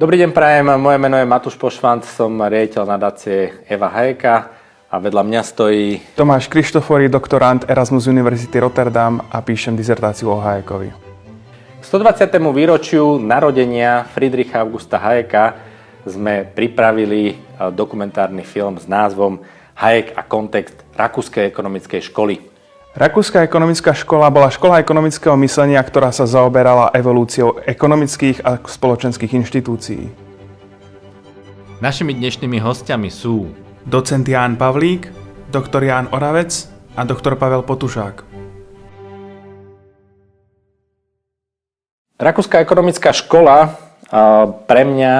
Dobrý deň, prajem. Moje meno je Matúš Pošvanc, som riaditeľ nadácie Eva Hayeka a vedľa mňa stojí Tomáš Krištofori, doktorant Erasmus University Rotterdam a píšem dizertáciu o Hayekovi. K 120. výročiu narodenia Friedricha Augusta Hayeka sme pripravili dokumentárny film s názvom Hayek a kontext Rakúskej ekonomickej školy. Rakúska ekonomická škola bola škola ekonomického myslenia, ktorá sa zaoberala evolúciou ekonomických a spoločenských inštitúcií. Našimi dnešnými hostiami sú Docent Ján Pavlík, doktor Ján Oravec a doktor Pavel Potušák. Rakúska ekonomická škola pre mňa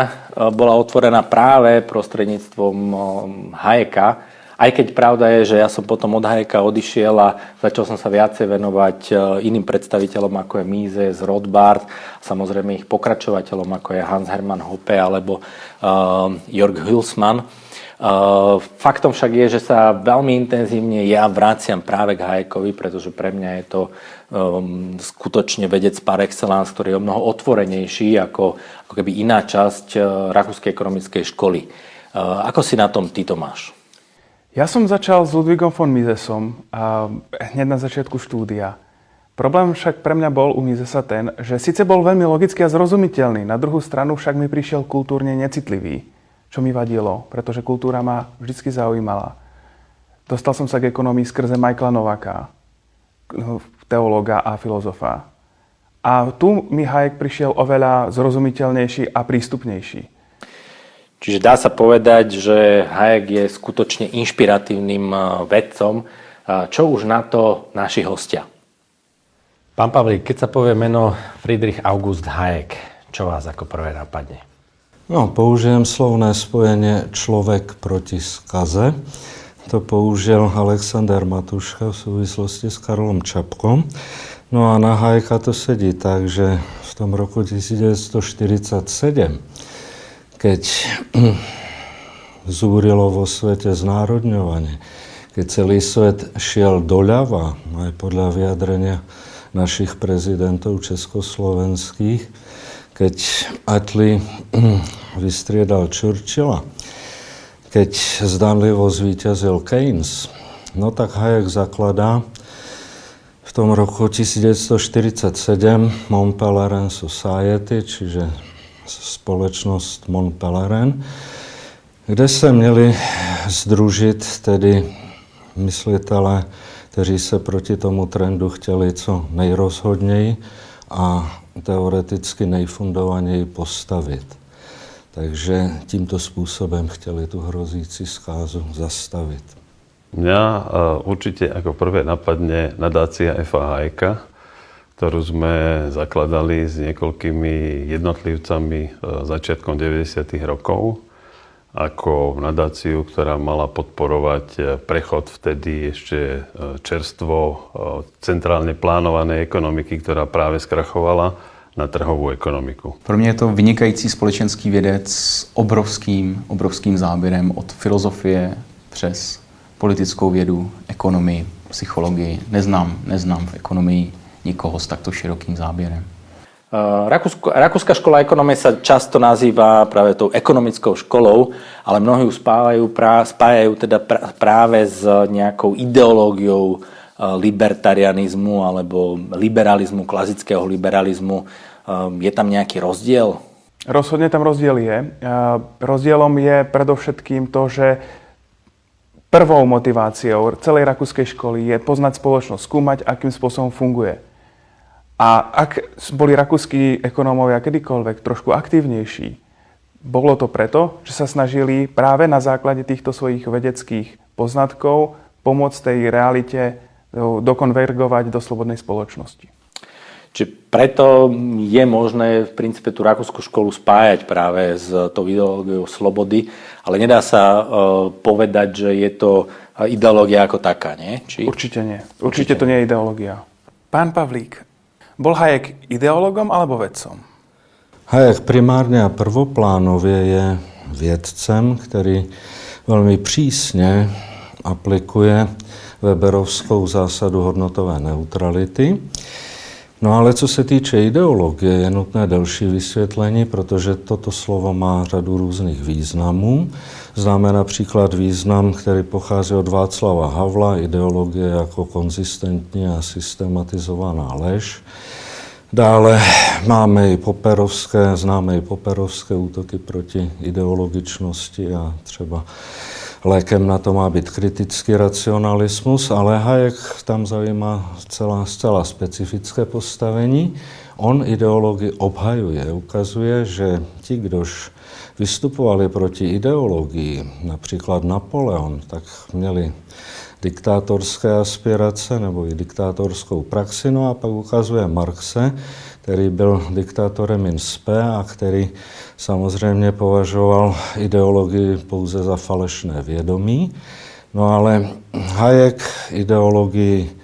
bola otvorená práve prostredníctvom Hayeka, aj keď pravda je, že ja som potom od Hayeka odišiel a začal som sa viacej venovať iným predstaviteľom, ako je Mises, Rothbard, samozrejme ich pokračovateľom, ako je Hans Hermann Hoppe alebo Jörg Hülsmann. Faktom však je, že sa veľmi intenzívne ja vraciam práve k Hayekovi, pretože pre mňa je to skutočne vedec par excellence, ktorý je o mnoho otvorenejší ako keby iná časť Rakúskej ekonomickej školy. Ako si na tom ty, Tomáš? Ja som začal s Ludwigom von Misesom hneď na začiatku štúdia. Problém však pre mňa bol u Misesa ten, že síce bol veľmi logický a zrozumiteľný, na druhú stranu však mi prišiel kultúrne necitlivý, čo mi vadilo, pretože kultúra ma vždy zaujímala. Dostal som sa k ekonomii skrze Michaela Novaka, teológa a filozofa. A tu mi Hayek prišiel oveľa zrozumiteľnejší a prístupnejší. Čiže dá sa povedať, že Hayek je skutočne inšpiratívnym vedcom. Čo už na to naši hostia? Pán Pavlík, keď sa povie meno Friedrich August Hayek, čo vás ako prvé napadne? No, použijem slovné spojenie človek proti skaze. To použil Alexander Matuška v súvislosti s Karlom Čapkom. No a na Hayeka to sedí tak, že v tom roku 1947, keď zúrilo vo svete znárodňovanie, keď celý svet šiel doľava, aj podľa vyjadrenia našich prezidentov československých, keď Attlee vystriedal Churchilla, keď zdanlivo zvíťazil Keynes, no tak Hayek zakladá v tom roku 1947 Mont Pelerin Society, čiže společnosť Mont Pelerin, kde sa měli združit tedy myslitelé, kteří se proti tomu trendu chtěli co nejrozhodněji a teoreticky nejfundovaněji postavit. Takže tímto způsobem chtěli tu hrozící zkázu zastavit. Mňa určite ako prvé napadne nadácia Eva Hayeka, ktorú sme zakladali s niekoľkými jednotlivcami začiatkom 90. rokov ako nadáciu, ktorá mala podporovať prechod vtedy ešte čerstvo centrálne plánovanej ekonomiky, ktorá práve skrachovala na trhovú ekonomiku. Pro mě je to vynikající společenský vědec s obrovským záběrem od filozofie přes politickou vědu, ekonomii, psychologii. Neznám v ekonomii nikoho s takto širokým záběrem. Rakúska škola ekonomie sa často nazýva práve tou ekonomickou školou, ale mnohí ju spájajú teda práve s nejakou ideológiou libertarianizmu alebo liberalizmu, klasického liberalizmu. Je tam nejaký rozdiel? Rozhodne tam rozdiel je. Rozdielom je predovšetkým to, že prvou motiváciou celej rakúskej školy je poznať spoločnosť, skúmať, akým spôsobom funguje. A ak boli rakúski ekonómovia kedykoľvek trošku aktívnejší, bolo to preto, že sa snažili práve na základe týchto svojich vedeckých poznatkov pomôcť tej realite dokonvergovať do slobodnej spoločnosti. Čiže preto je možné v princípe tú rakúsku školu spájať práve s tou ideológiou slobody, ale nedá sa povedať, že je to ideológia ako taká, nie? Určite nie. Určite to nie je ideológia. Pán Pavlík, bol Hayek ideológom alebo vedcom? Hayek primárne a prvoplánově je vědcem, který velmi přísně aplikuje Weberovskou zásadu hodnotové neutrality. No ale co se týče ideologie, je nutné delší vysvětlení, protože toto slovo má řadu různých významů. Známe například význam, který pochází od Václava Havla, ideologie jako konzistentní a systematizovaná lež. Dále známe i poperovské útoky proti ideologičnosti a třeba lékem na to má být kritický racionalismus, ale Hayek tam zajímá zcela specifické postavení. On ideologii obhajuje, ukazuje, že ti, kdož vystupovali proti ideologii, například Napoleon, tak měli diktátorské aspirace nebo i diktátorskou praxi, no a pak ukazuje Marxe, který byl diktátorem in spe a který samozřejmě považoval ideologii pouze za falešné vědomí. No ale Hayek ideologii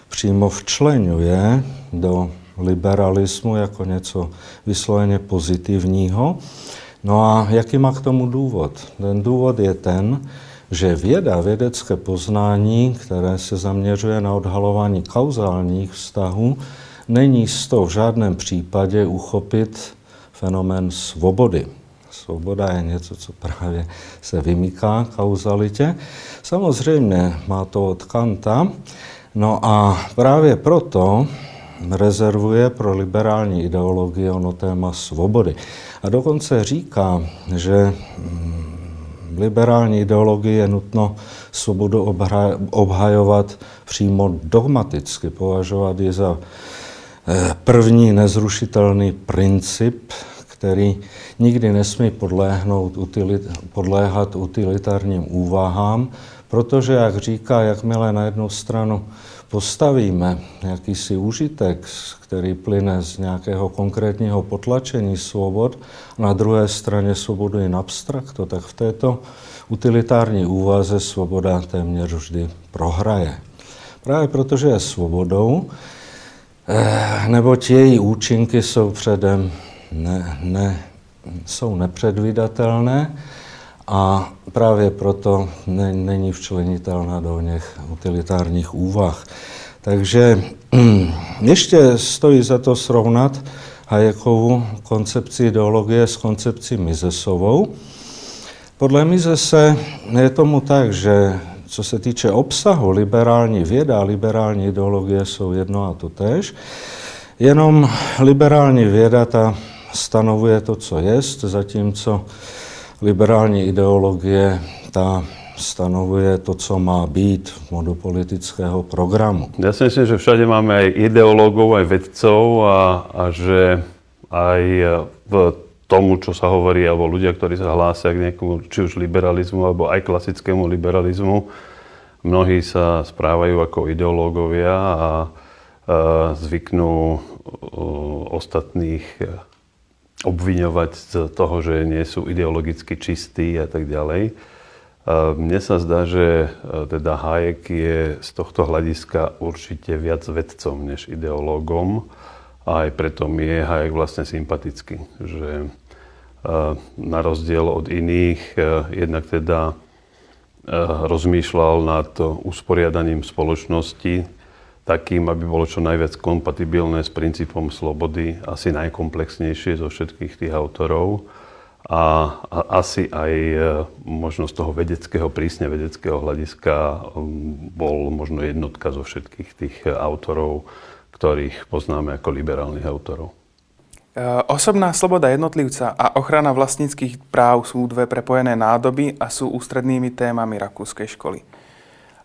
přímo včleňuje do liberalismu jako něco vysloveně pozitivního. No a jaký má k tomu důvod? Ten důvod je ten, že vědecké poznání, které se zaměřuje na odhalování kauzálních vztahů, není z toho v žádném případě uchopit fenomén svobody. Svoboda je něco, co právě se vymyká kauzalitě. Samozřejmě má to od Kanta, no a právě proto rezervuje pro liberální ideologii ono téma svobody. A dokonce říká, že liberální ideologii je nutno svobodu obhajovat přímo dogmaticky, považovat ji za první nezrušitelný princip, který nikdy nesmí podléhat utilitárním úvahám, protože, jak říká, jakmile na jednu stranu postavíme jakýsi užitek, který plyne z nějakého konkrétního potlačení svobod, na druhé straně svobodu in abstracto, tak v této utilitární úvaze svoboda téměř vždy prohraje. Právě protože je svobodou, neboť její účinky jsou předem jsou nepředvídatelné a právě proto není včlenitelná do něch utilitárních úvah. Takže ještě stojí za to srovnat Hayekovu koncepci ideologie s koncepcí Misesovou. Podle Misese je tomu tak, že co se týče obsahu, liberální věda a liberální ideologie jsou jedno a to též. Jenom liberální věda ta stanovuje to, co jest, zatímco liberální ideologie ta stanovuje to, co má být v modu politického programu. Ja si myslím, že všade máme aj ideológov, aj vedcov a že aj v tomu, čo sa hovorí, alebo ľudia, ktorí sa hlásia k nejakému, či už liberalizmu, alebo aj klasickému liberalizmu, mnohí sa správajú ako ideológovia a zvyknú ostatných obviňovať z toho, že nie sú ideologicky čistí a tak ďalej. Mne sa zdá, že teda Hayek je z tohto hľadiska určite viac vedcom než ideológom a aj preto mi je Hayek vlastne sympatický, že na rozdiel od iných jednak teda rozmýšľal nad usporiadaním spoločnosti takým, aby bolo čo najviac kompatibilné s princípom slobody, asi najkomplexnejšie zo všetkých tých autorov. A asi aj možno z toho prísne vedeckého hľadiska bol možno jednotka zo všetkých tých autorov, ktorých poznáme ako liberálnych autorov. Osobná sloboda jednotlivca a ochrana vlastníckých práv sú dve prepojené nádoby a sú ústrednými témami rakúskej školy.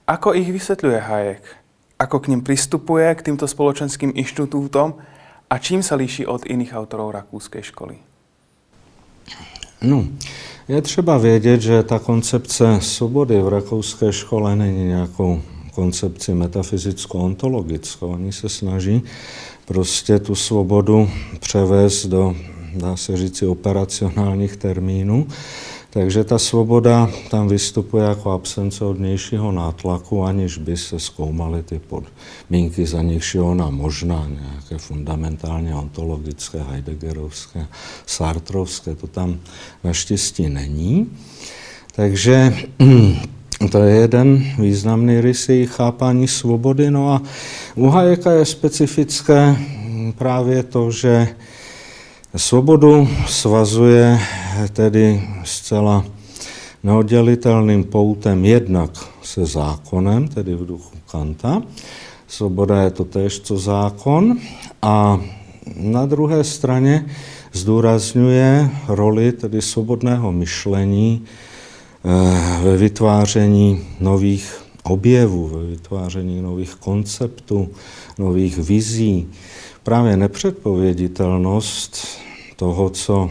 Ako ich vysvetľuje Hayek? Ako k nim pristupuje, k týmto spoločenským inštitútom a čím sa líši od iných autorov rakúskej školy? No, je třeba vědět, že ta koncepce svobody v rakouské škole není nějakou koncepci metafyzicko-ontologickou. Oni se snaží prostě tu svobodu převést do, dá se říci, operacionálních termínů. Takže ta svoboda tam vystupuje jako absence od vnějšího nátlaku, aniž by se zkoumaly ty podmínky, za nichž je ona možná, nějaké fundamentálně ontologické, heideggerovské, sartrovské, to tam naštěstí není. Takže to je jeden významný rys jejich chápání svobody. No a u Hayeka je specifické, právě to, že svobodu svazuje tedy zcela neoddělitelným poutem jednak se zákonem, tedy v duchu Kanta. Svoboda je to též co zákon. A na druhé straně zdůrazňuje roli tedy svobodného myšlení ve vytváření nových objevů, ve vytváření nových konceptů, nových vizí. Právě nepředpověditelnost toho, co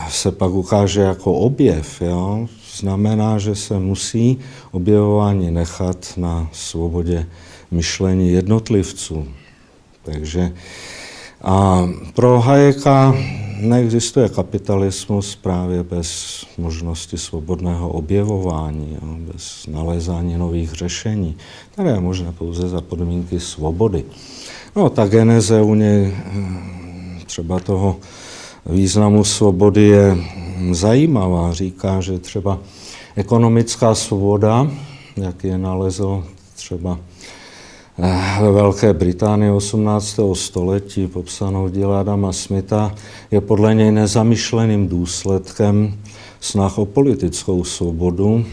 se pak ukáže jako objev, jo, znamená, že se musí objevování nechat na svobodě myšlení jednotlivců. Takže a pro Hayeka neexistuje kapitalismus právě bez možnosti svobodného objevování, jo, bez nalézání nových řešení, které je možné pouze za podmínky svobody. No, ta geneze u něj třeba toho významu svobody je zajímavá. Říká, že třeba ekonomická svoboda, jak je nalezl třeba ve Velké Británii 18. století, popsanou v díle Adama Smitha, je podle něj nezamýšleným důsledkem snah o politickou svobodu,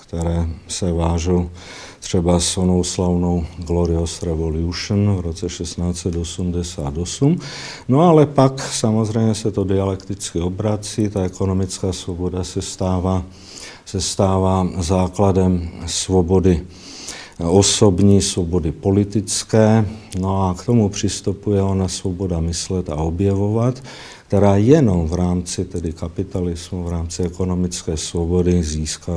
které se vážou třeba s onou slavnou Glorious Revolution v roce 1688. No ale pak samozřejmě se to dialekticky obrací, ta ekonomická svoboda se stává základem svobody osobní, svobody politické, no a k tomu přistupuje ona svoboda myslet a objevovat, která jenom v rámci tedy kapitalismu, v rámci ekonomické svobody získá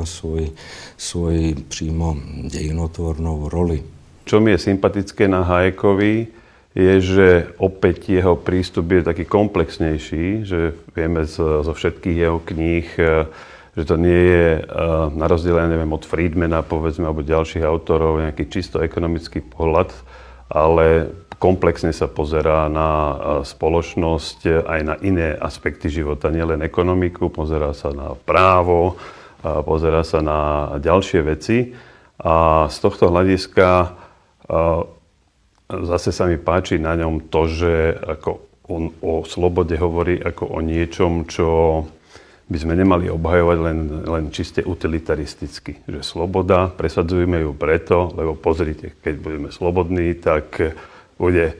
svoji přímo dějinotvornou roli. Čo mi je sympatické na Hayekovi, je, že opäť jeho prístup je taký komplexnejší, že vieme zo všetkých jeho kníh, že to nie je na rozdiel, neviem, od Friedmana, povedzme, alebo ďalších autorov, nejaký čisto ekonomický pohľad, ale komplexne sa pozerá na spoločnosť aj na iné aspekty života, nielen ekonomiku, pozerá sa na právo, pozerá sa na ďalšie veci. A z tohto hľadiska zase sa mi páči na ňom to, že ako on o slobode hovorí ako o niečom, čo by sme nemali obhajovať len čiste utilitaristicky. Že sloboda, presadzujeme ju preto, lebo pozrite, keď budeme slobodní, tak bude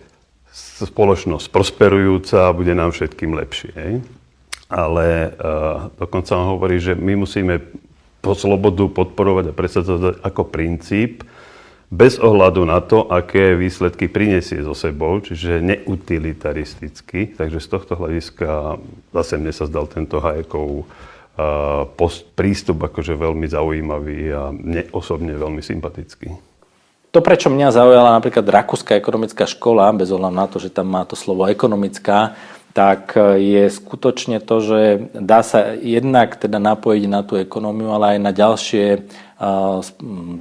spoločnosť prosperujúca a bude nám všetkým lepšie. Ale dokonca on hovorí, že my musíme slobodu podporovať a presadzovať ako princíp, bez ohľadu na to, aké výsledky prinesie so sebou, čiže neutilitaristicky. Takže z tohto hľadiska zase mne sa zdal tento Hayekov prístup akože veľmi zaujímavý a mne osobne veľmi sympatický. To, prečo mňa zaujala napríklad Rakúska ekonomická škola, bez ohľadu na to, že tam má to slovo ekonomická, tak je skutočne to, že dá sa jednak teda napojiť na tú ekonómiu, ale aj na ďalšie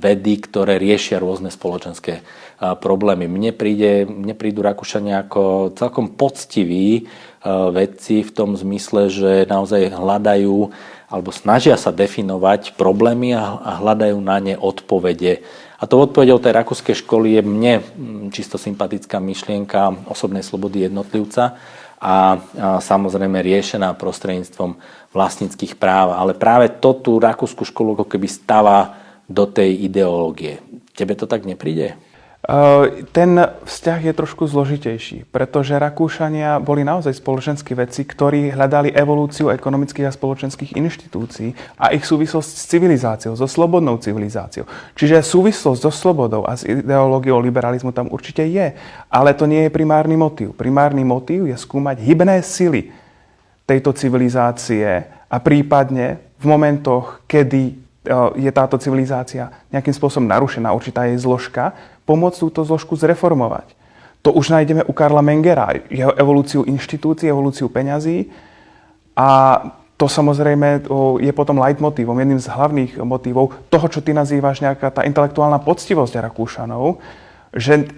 vedy, ktoré riešia rôzne spoločenské problémy. Mne prídu Rakúšania ako celkom poctiví vedci v tom zmysle, že naozaj hľadajú alebo snažia sa definovať problémy a hľadajú na ne odpovede. A to odpovedou tej rakúskej školy je mne čisto sympatická myšlienka osobnej slobody jednotlivca a samozrejme riešená prostredníctvom vlastníckych práv. Ale práve to tú rakúsku školu ako keby stáva do tej ideológie. Tebe to tak nepríde? Ten vzťah je trošku zložitejší, pretože Rakúšania boli naozaj spoločenskí vedci, ktorí hľadali evolúciu ekonomických a spoločenských inštitúcií a ich súvislosť s civilizáciou, so slobodnou civilizáciou. Čiže súvislosť so slobodou a s ideológiou liberalizmu tam určite je, ale to nie je primárny motív. Primárny motív je skúmať hybné sily tejto civilizácie a prípadne v momentoch, kedy je táto civilizácia nejakým spôsobom narušená, určitá jej zložka, pomôcť túto zložku zreformovať. To už nájdeme u Karla Mengera, jeho evolúciu inštitúcií, evolúciu peňazí a to samozrejme je potom leitmotívom, jedným z hlavných motívov toho, čo ty nazývaš nejaká tá intelektuálna poctivosť Rakúšanov, že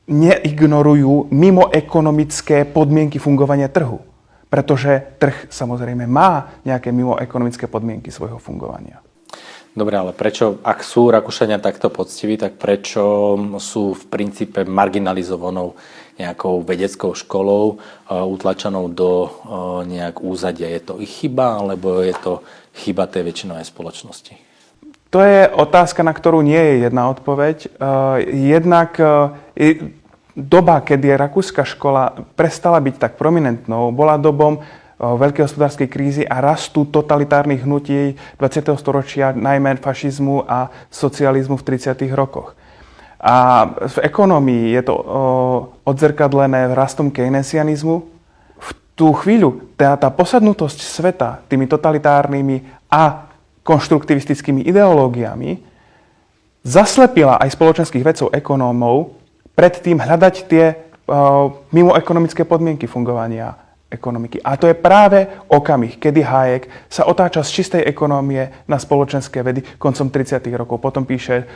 neignorujú mimoekonomické podmienky fungovania trhu. Pretože trh samozrejme má nejaké mimoekonomické podmienky svojho fungovania. Dobre, ale prečo, ak sú Rakúšania takto poctiví, tak prečo sú v princípe marginalizovanou nejakou vedeckou školou utlačanou do nejak úzadia. Je to ich chyba, alebo je to chyba tej väčšinovej spoločnosti? To je otázka, na ktorú nie je jedna odpoveď. Jednak doba, kedy rakúska škola prestala byť tak prominentnou, bola dobom veľkej hospodárskej krízy a rastu totalitárnych hnutí 20. storočia, najmä fašizmu a socializmu v 30. rokoch. A v ekonomii je to odzrkadlené rastom keynesianizmu. V tú chvíľu tá posadnutosť sveta tými totalitárnymi a konštruktivistickými ideológiami zaslepila aj spoločenských vedcov, ekonómov, predtým hľadať tie mimoekonomické podmienky fungovania ekonomiky. A to je práve okamih, kedy Hayek sa otáča z čistej ekonómie na spoločenské vedy koncom 30. rokov. Potom píše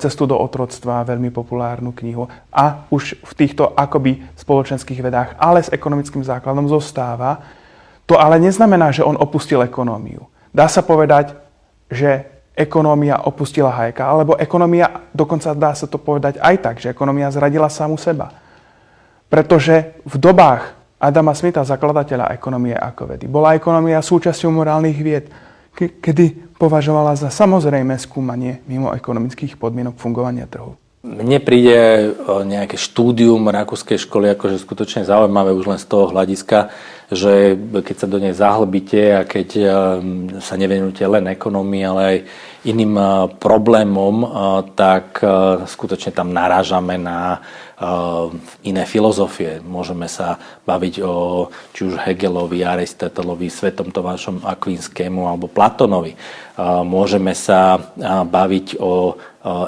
Cestu do otroctva, veľmi populárnu knihu. A už v týchto akoby spoločenských vedách, ale s ekonomickým základom zostáva. To ale neznamená, že on opustil ekonómiu. Dá sa povedať, že ekonómia opustila Hayeka, alebo ekonómia, dokonca dá sa to povedať aj tak, že ekonómia zradila samu seba. Pretože v dobách Adama Smitha, zakladateľa ekonomie ako vedy, bola ekonomia súčasťou morálnych vied, kedy považovala za samozrejmé skúmanie mimo ekonomických podmienok fungovania trhu. Mne príde nejaké štúdium rakúskej školy akože skutočne zaujímavé už len z toho hľadiska, že keď sa do nej zahlbíte a keď sa nevenujete len ekonomii, ale aj iným problémom, tak skutočne tam narážame na iné filozofie. Môžeme sa baviť o či už Hegelovi, Aristotelovi, Svetom Tomášom Akvinskému alebo Platónovi. Môžeme sa baviť o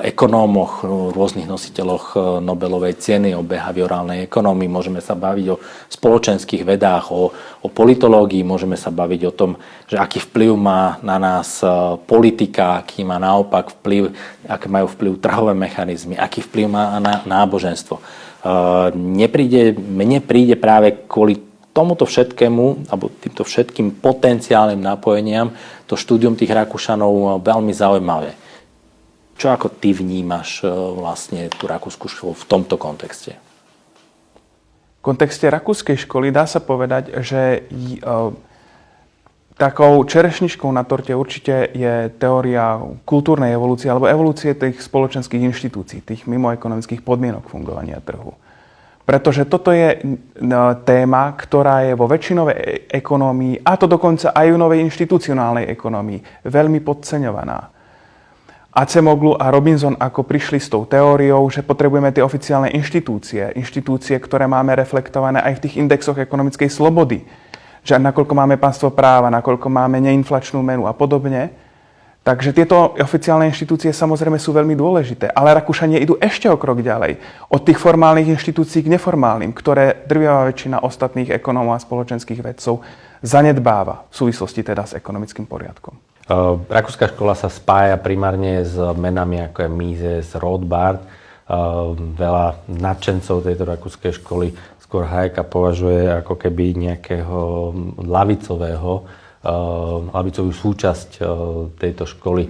ekonómoch, rôznych nositeľoch Nobelovej ceny, o behaviorálnej ekonomii, môžeme sa baviť o spoločenských vedách, o politológii, môžeme sa baviť o tom, že aký vplyv má na nás politika, aký má naopak vplyv, aké majú vplyv trhové mechanizmy, aký vplyv má na náboženstvo. Mne príde práve kvôli tomuto všetkému, alebo týmto všetkým potenciálnym napojeniam, to štúdium tých Rakúšanov veľmi zaujímavé. Čo ako ty vnímaš vlastne tú rakúsku školu v tomto kontexte? V kontexte rakúskej školy dá sa povedať, že takou čerešničkou na torte určite je teória kultúrnej evolúcie alebo evolúcie tých spoločenských inštitúcií, tých mimoekonomických podmienok fungovania trhu. Pretože toto je téma, ktorá je vo väčšinovej ekonómii, a to dokonca aj v novej inštitucionálnej ekonomii, veľmi podceňovaná. Acemoglu a Robinson ako prišli s tou teóriou, že potrebujeme tie oficiálne inštitúcie, ktoré máme reflektované aj v tých indexoch ekonomickej slobody. Že nakoľko máme pánstvo práva, nakoľko máme neinflačnú menu a podobne. Takže tieto oficiálne inštitúcie samozrejme sú veľmi dôležité. Ale Rakúšania idú ešte o krok ďalej. Od tých formálnych inštitúcií k neformálnym, ktoré drvivá väčšina ostatných ekonómov a spoločenských vedcov zanedbáva v súvislosti teda s ekonomickým poriadkom. Rakúska škola sa spája primárne s menami ako je Mises, Rothbard. Veľa nadšencov tejto rakúskej školy skôr Hayeka považuje ako keby nejakého lavicovú súčasť tejto školy.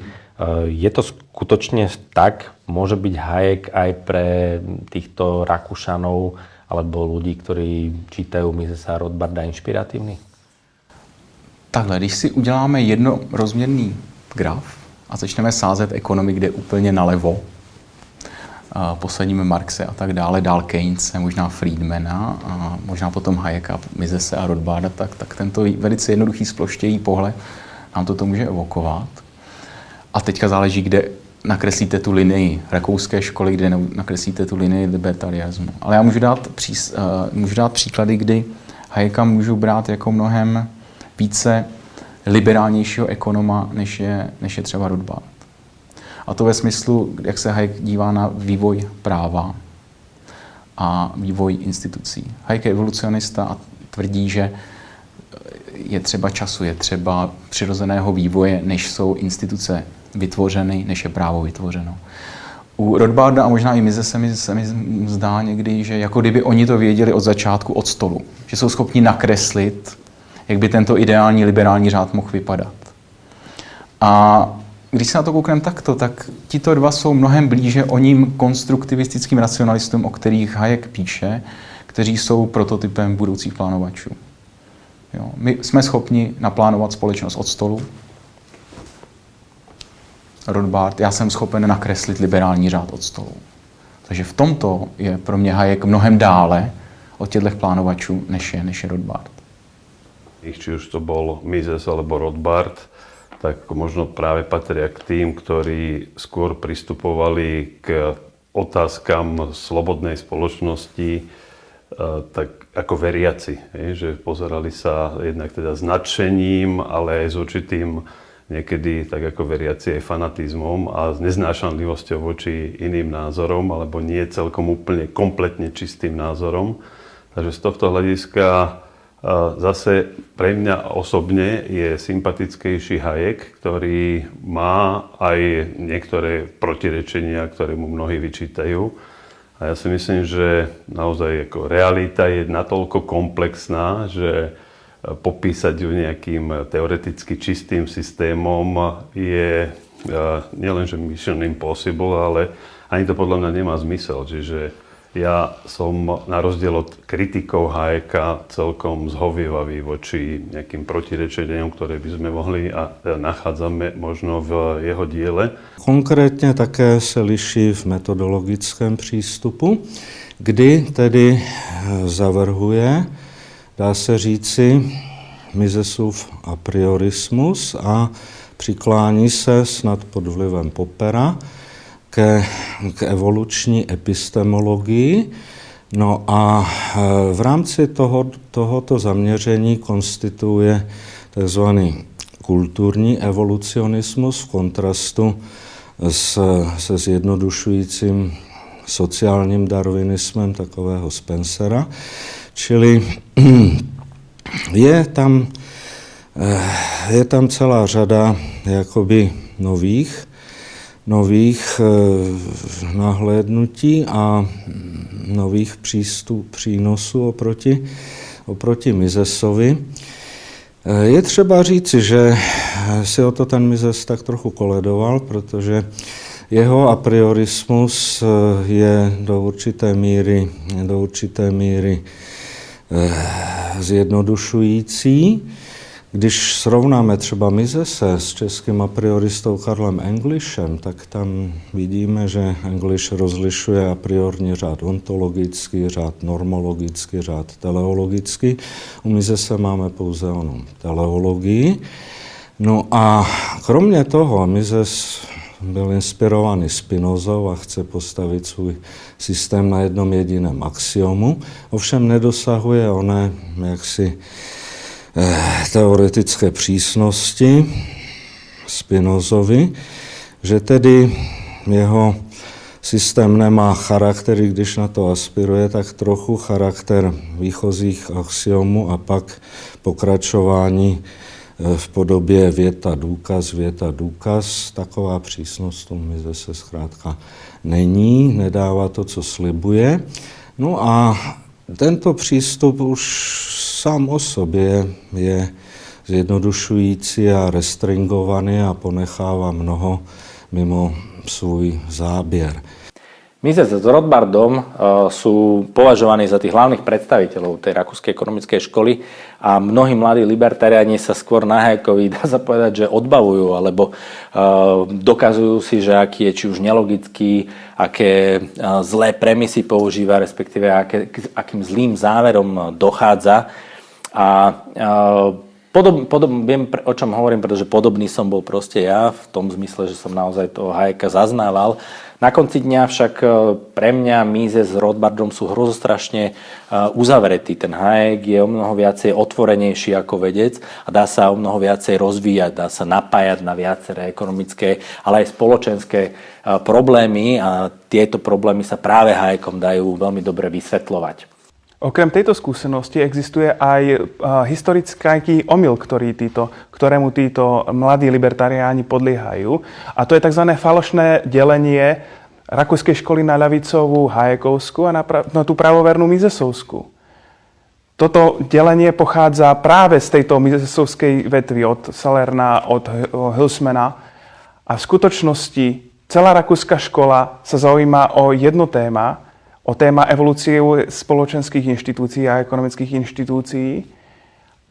Je to skutočne tak? Môže byť Hayek aj pre týchto Rakúšanov alebo ľudí, ktorí čítajú Misesa a Rothbarda inšpiratívny? Takhle, když si uděláme jednorozměrný graf a začneme sázet ekonomii, kde úplně nalevo, posadíme Marxe a tak dále, dál Keynese, možná Friedmana a možná potom Hayeka, Misese a Rothbarda, tak tento velice jednoduchý sploštělý pohled nám to může evokovat. A teďka záleží, kde nakreslíte tu linii rakouské školy, kde nakreslíte tu linii libertarianismu. Ale já můžu dát příklady, kdy Hayeka můžu brát jako mnohem více liberálnějšího ekonoma, než je třeba Rothbard. A to ve smyslu, jak se Hayek dívá na vývoj práva a vývoj institucí. Hayek je evolucionista a tvrdí, že je třeba času, je třeba přirozeného vývoje, než jsou instituce vytvořeny, než je právo vytvořeno. U Rothbarda a možná i Misese se mi zdá někdy, že jako kdyby oni to věděli od začátku od stolu. Že jsou schopni nakreslit, jak by tento ideální liberální řád mohl vypadat. A když se na to koukneme takto, tak tito dva jsou mnohem blíže oním konstruktivistickým racionalistům, o kterých Hayek píše, kteří jsou prototypem budoucích plánovačů. Jo. My jsme schopni naplánovat společnost od stolu. Rothbard, já jsem schopen nakreslit liberální řád od stolu. Takže v tomto je pro mě Hayek mnohem dále od těchto plánovačů, než je Rothbard. Či už to bol Mises alebo Rothbard, tak možno práve patria k tým, ktorí skôr pristupovali k otázkam slobodnej spoločnosti tak ako veriaci, že pozerali sa jednak teda s nadšením, ale aj s určitým niekedy tak ako veriaci aj fanatizmom a s neznášanlivosťou voči iným názorom, alebo nie celkom úplne kompletne čistým názorom. Takže z tohto hľadiska zase pre mňa osobne je sympatickejší Hayek, ktorý má aj niektoré protirečenia, ktoré mu mnohí vyčítajú. A ja si myslím, že naozaj ako realita je natoľko komplexná, že popísať ju nejakým teoreticky čistým systémom je nielenže mission impossible, ale ani to podľa mňa nemá zmysel. Čiže ja som na rozdiel od kritikov Hayeka celkom zhovievavý voči nejakým protirečeniam, ktoré by sme mohli a nachádzame možno v jeho diele. Konkrétně také se liší v metodologickém přístupu, kdy tedy zavrhuje, dá se říci, Misesův apriorismus a přiklání se snad pod vlivem Poppera k evoluční epistemologii. No a v rámci tohoto zaměření konstituuje tzv. Kulturní evolucionismus v kontrastu se zjednodušujícím sociálním darwinismem takového Spencera. Čili je tam celá řada jakoby nových nahlédnutí a nových přínosů oproti Misesovi. Je třeba říci, že si o to ten Mises tak trochu koledoval, protože jeho apriorismus je do určité míry zjednodušující. Když srovnáme třeba Misese s českým aprioristou Karlem Englishem, tak tam vidíme, že English rozlišuje apriorní řád ontologický, řád normologický, řád teleologický. U Misese máme pouze onu teleologii. No a kromě toho Mises byl inspirovaný Spinozou a chce postavit svůj systém na jednom jediném axiomu, ovšem nedosahuje oné jaksi teoretické přísnosti Spinozovi, že tedy jeho systém nemá charakter, i když na to aspiruje, tak trochu charakter výchozích axiomů a pak pokračování v podobě věta, důkaz. Taková přísnost u Misese zkrátka není, nedává to, co slibuje. No a tento přístup už sám o sobě je zjednodušující a restringovaný a ponechává mnoho mimo svůj záběr. Mises s Rothbardom sú považovaní za tých hlavných predstaviteľov tej rakúskej ekonomickej školy a mnohí mladí libertariáni sa skôr na Hayekovi, dá sa povedať, že odbavujú alebo dokazujú si, že aký je či už nelogický, aké zlé premisy používa, respektíve akým zlým záverom dochádza. A viem, o čom hovorím, pretože podobný som bol proste ja, v tom zmysle, že som naozaj toho Hayeka zaznával. Na konci dňa však pre mňa Mises s Rothbardom sú hrozostrašne uzavretí. Ten Hayek je o mnoho viacej otvorenejší ako vedec a dá sa o mnoho viacej rozvíjať, dá sa napájať na viaceré ekonomické, ale aj spoločenské problémy a tieto problémy sa práve Hayekom dajú veľmi dobre vysvetľovať. Okrem tejto skúsenosti existuje aj historický omyl, ktorému títo mladí libertariáni podliehajú. A to je tzv. Falošné delenie rakúskej školy na ľavicovú Hayekovskú a na tú pravovernú Misesovskú. Toto delenie pochádza práve z tejto Misesovskej vetvy od Salerna, od Hülsmana. A v skutočnosti celá rakúska škola sa zaujíma o jedno téma, o téma evolúcie spoločenských inštitúcií a ekonomických inštitúcií.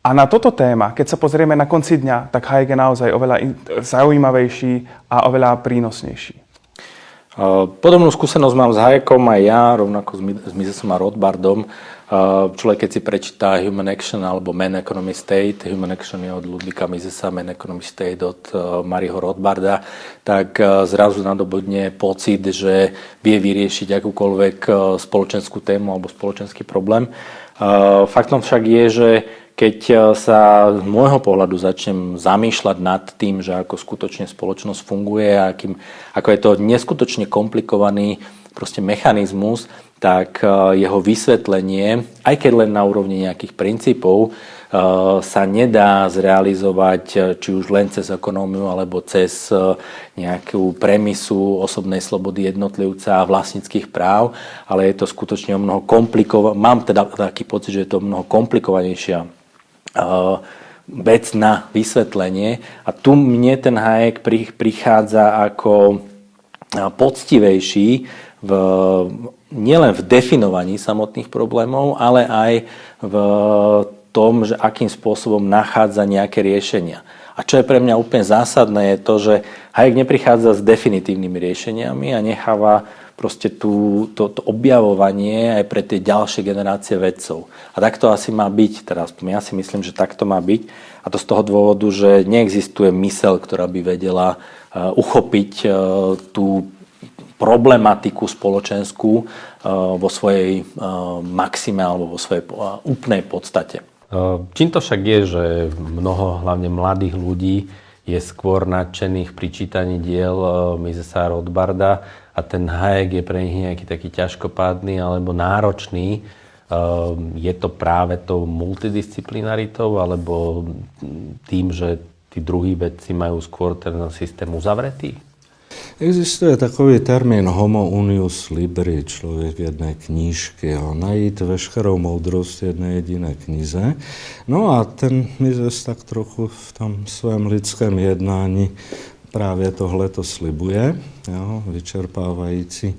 A na toto téma, keď sa pozrieme na konci dňa, tak Hayek je naozaj oveľa zaujímavejší a oveľa prínosnejší. Podobnú skúsenosť mám s Hayekom aj ja, rovnako s Misesom a Rothbardom. Človek, keď si prečíta Human Action alebo Man, Economy, State, Human Action je od Ludwika Misesa, Man, Economy, State od Murrayho Rothbarda, tak zrazu nadobudne pocit, že vie vyriešiť akúkoľvek spoločenskú tému alebo spoločenský problém. Faktom však je, že keď sa z môjho pohľadu začnem zamýšľať nad tým, že ako skutočne spoločnosť funguje a ako je to neskutočne komplikovaný proste mechanizmus, tak jeho vysvetlenie, aj keď len na úrovni nejakých princípov, sa nedá zrealizovať či už len cez ekonómiu alebo cez nejakú premisu osobnej slobody jednotlivca a vlastníckych práv, ale je to skutočne o mnoho komplikované. Mám teda taký pocit, že je to o mnoho komplikovanejšia vec na vysvetlenie. A tu mne ten Hayek prichádza ako poctivejší nielen v definovaní samotných problémov, ale aj v tom, že akým spôsobom nachádza nejaké riešenia. A čo je pre mňa úplne zásadné, je to, že Hayek neprichádza s definitívnymi riešeniami a necháva proste to objavovanie aj pre tie ďalšie generácie vedcov. A tak to asi má byť, teraz ja si myslím, že tak to má byť. A to z toho dôvodu, že neexistuje myseľ, ktorá by vedela uchopiť tú problematiku spoločenskú vo svojej maxime alebo vo svojej úplnej podstate. Čím to však je, že mnoho hlavne mladých ľudí je skôr nadšených pri čítaní diel Misesa a Rothbarda a ten Hayek je pre nich nejaký taký ťažkopádny alebo náročný. Je to práve tou multidisciplinaritou alebo tým, že tí druhí vedci majú skôr ten systém uzavretý? Existuje takový termín homo unius libri, člověk jedné knížky, najít veškerou moudrost v jedné jediné knize. No a ten Mises tak trochu v tom svém lidském jednání právě tohleto slibuje, jo, vyčerpávající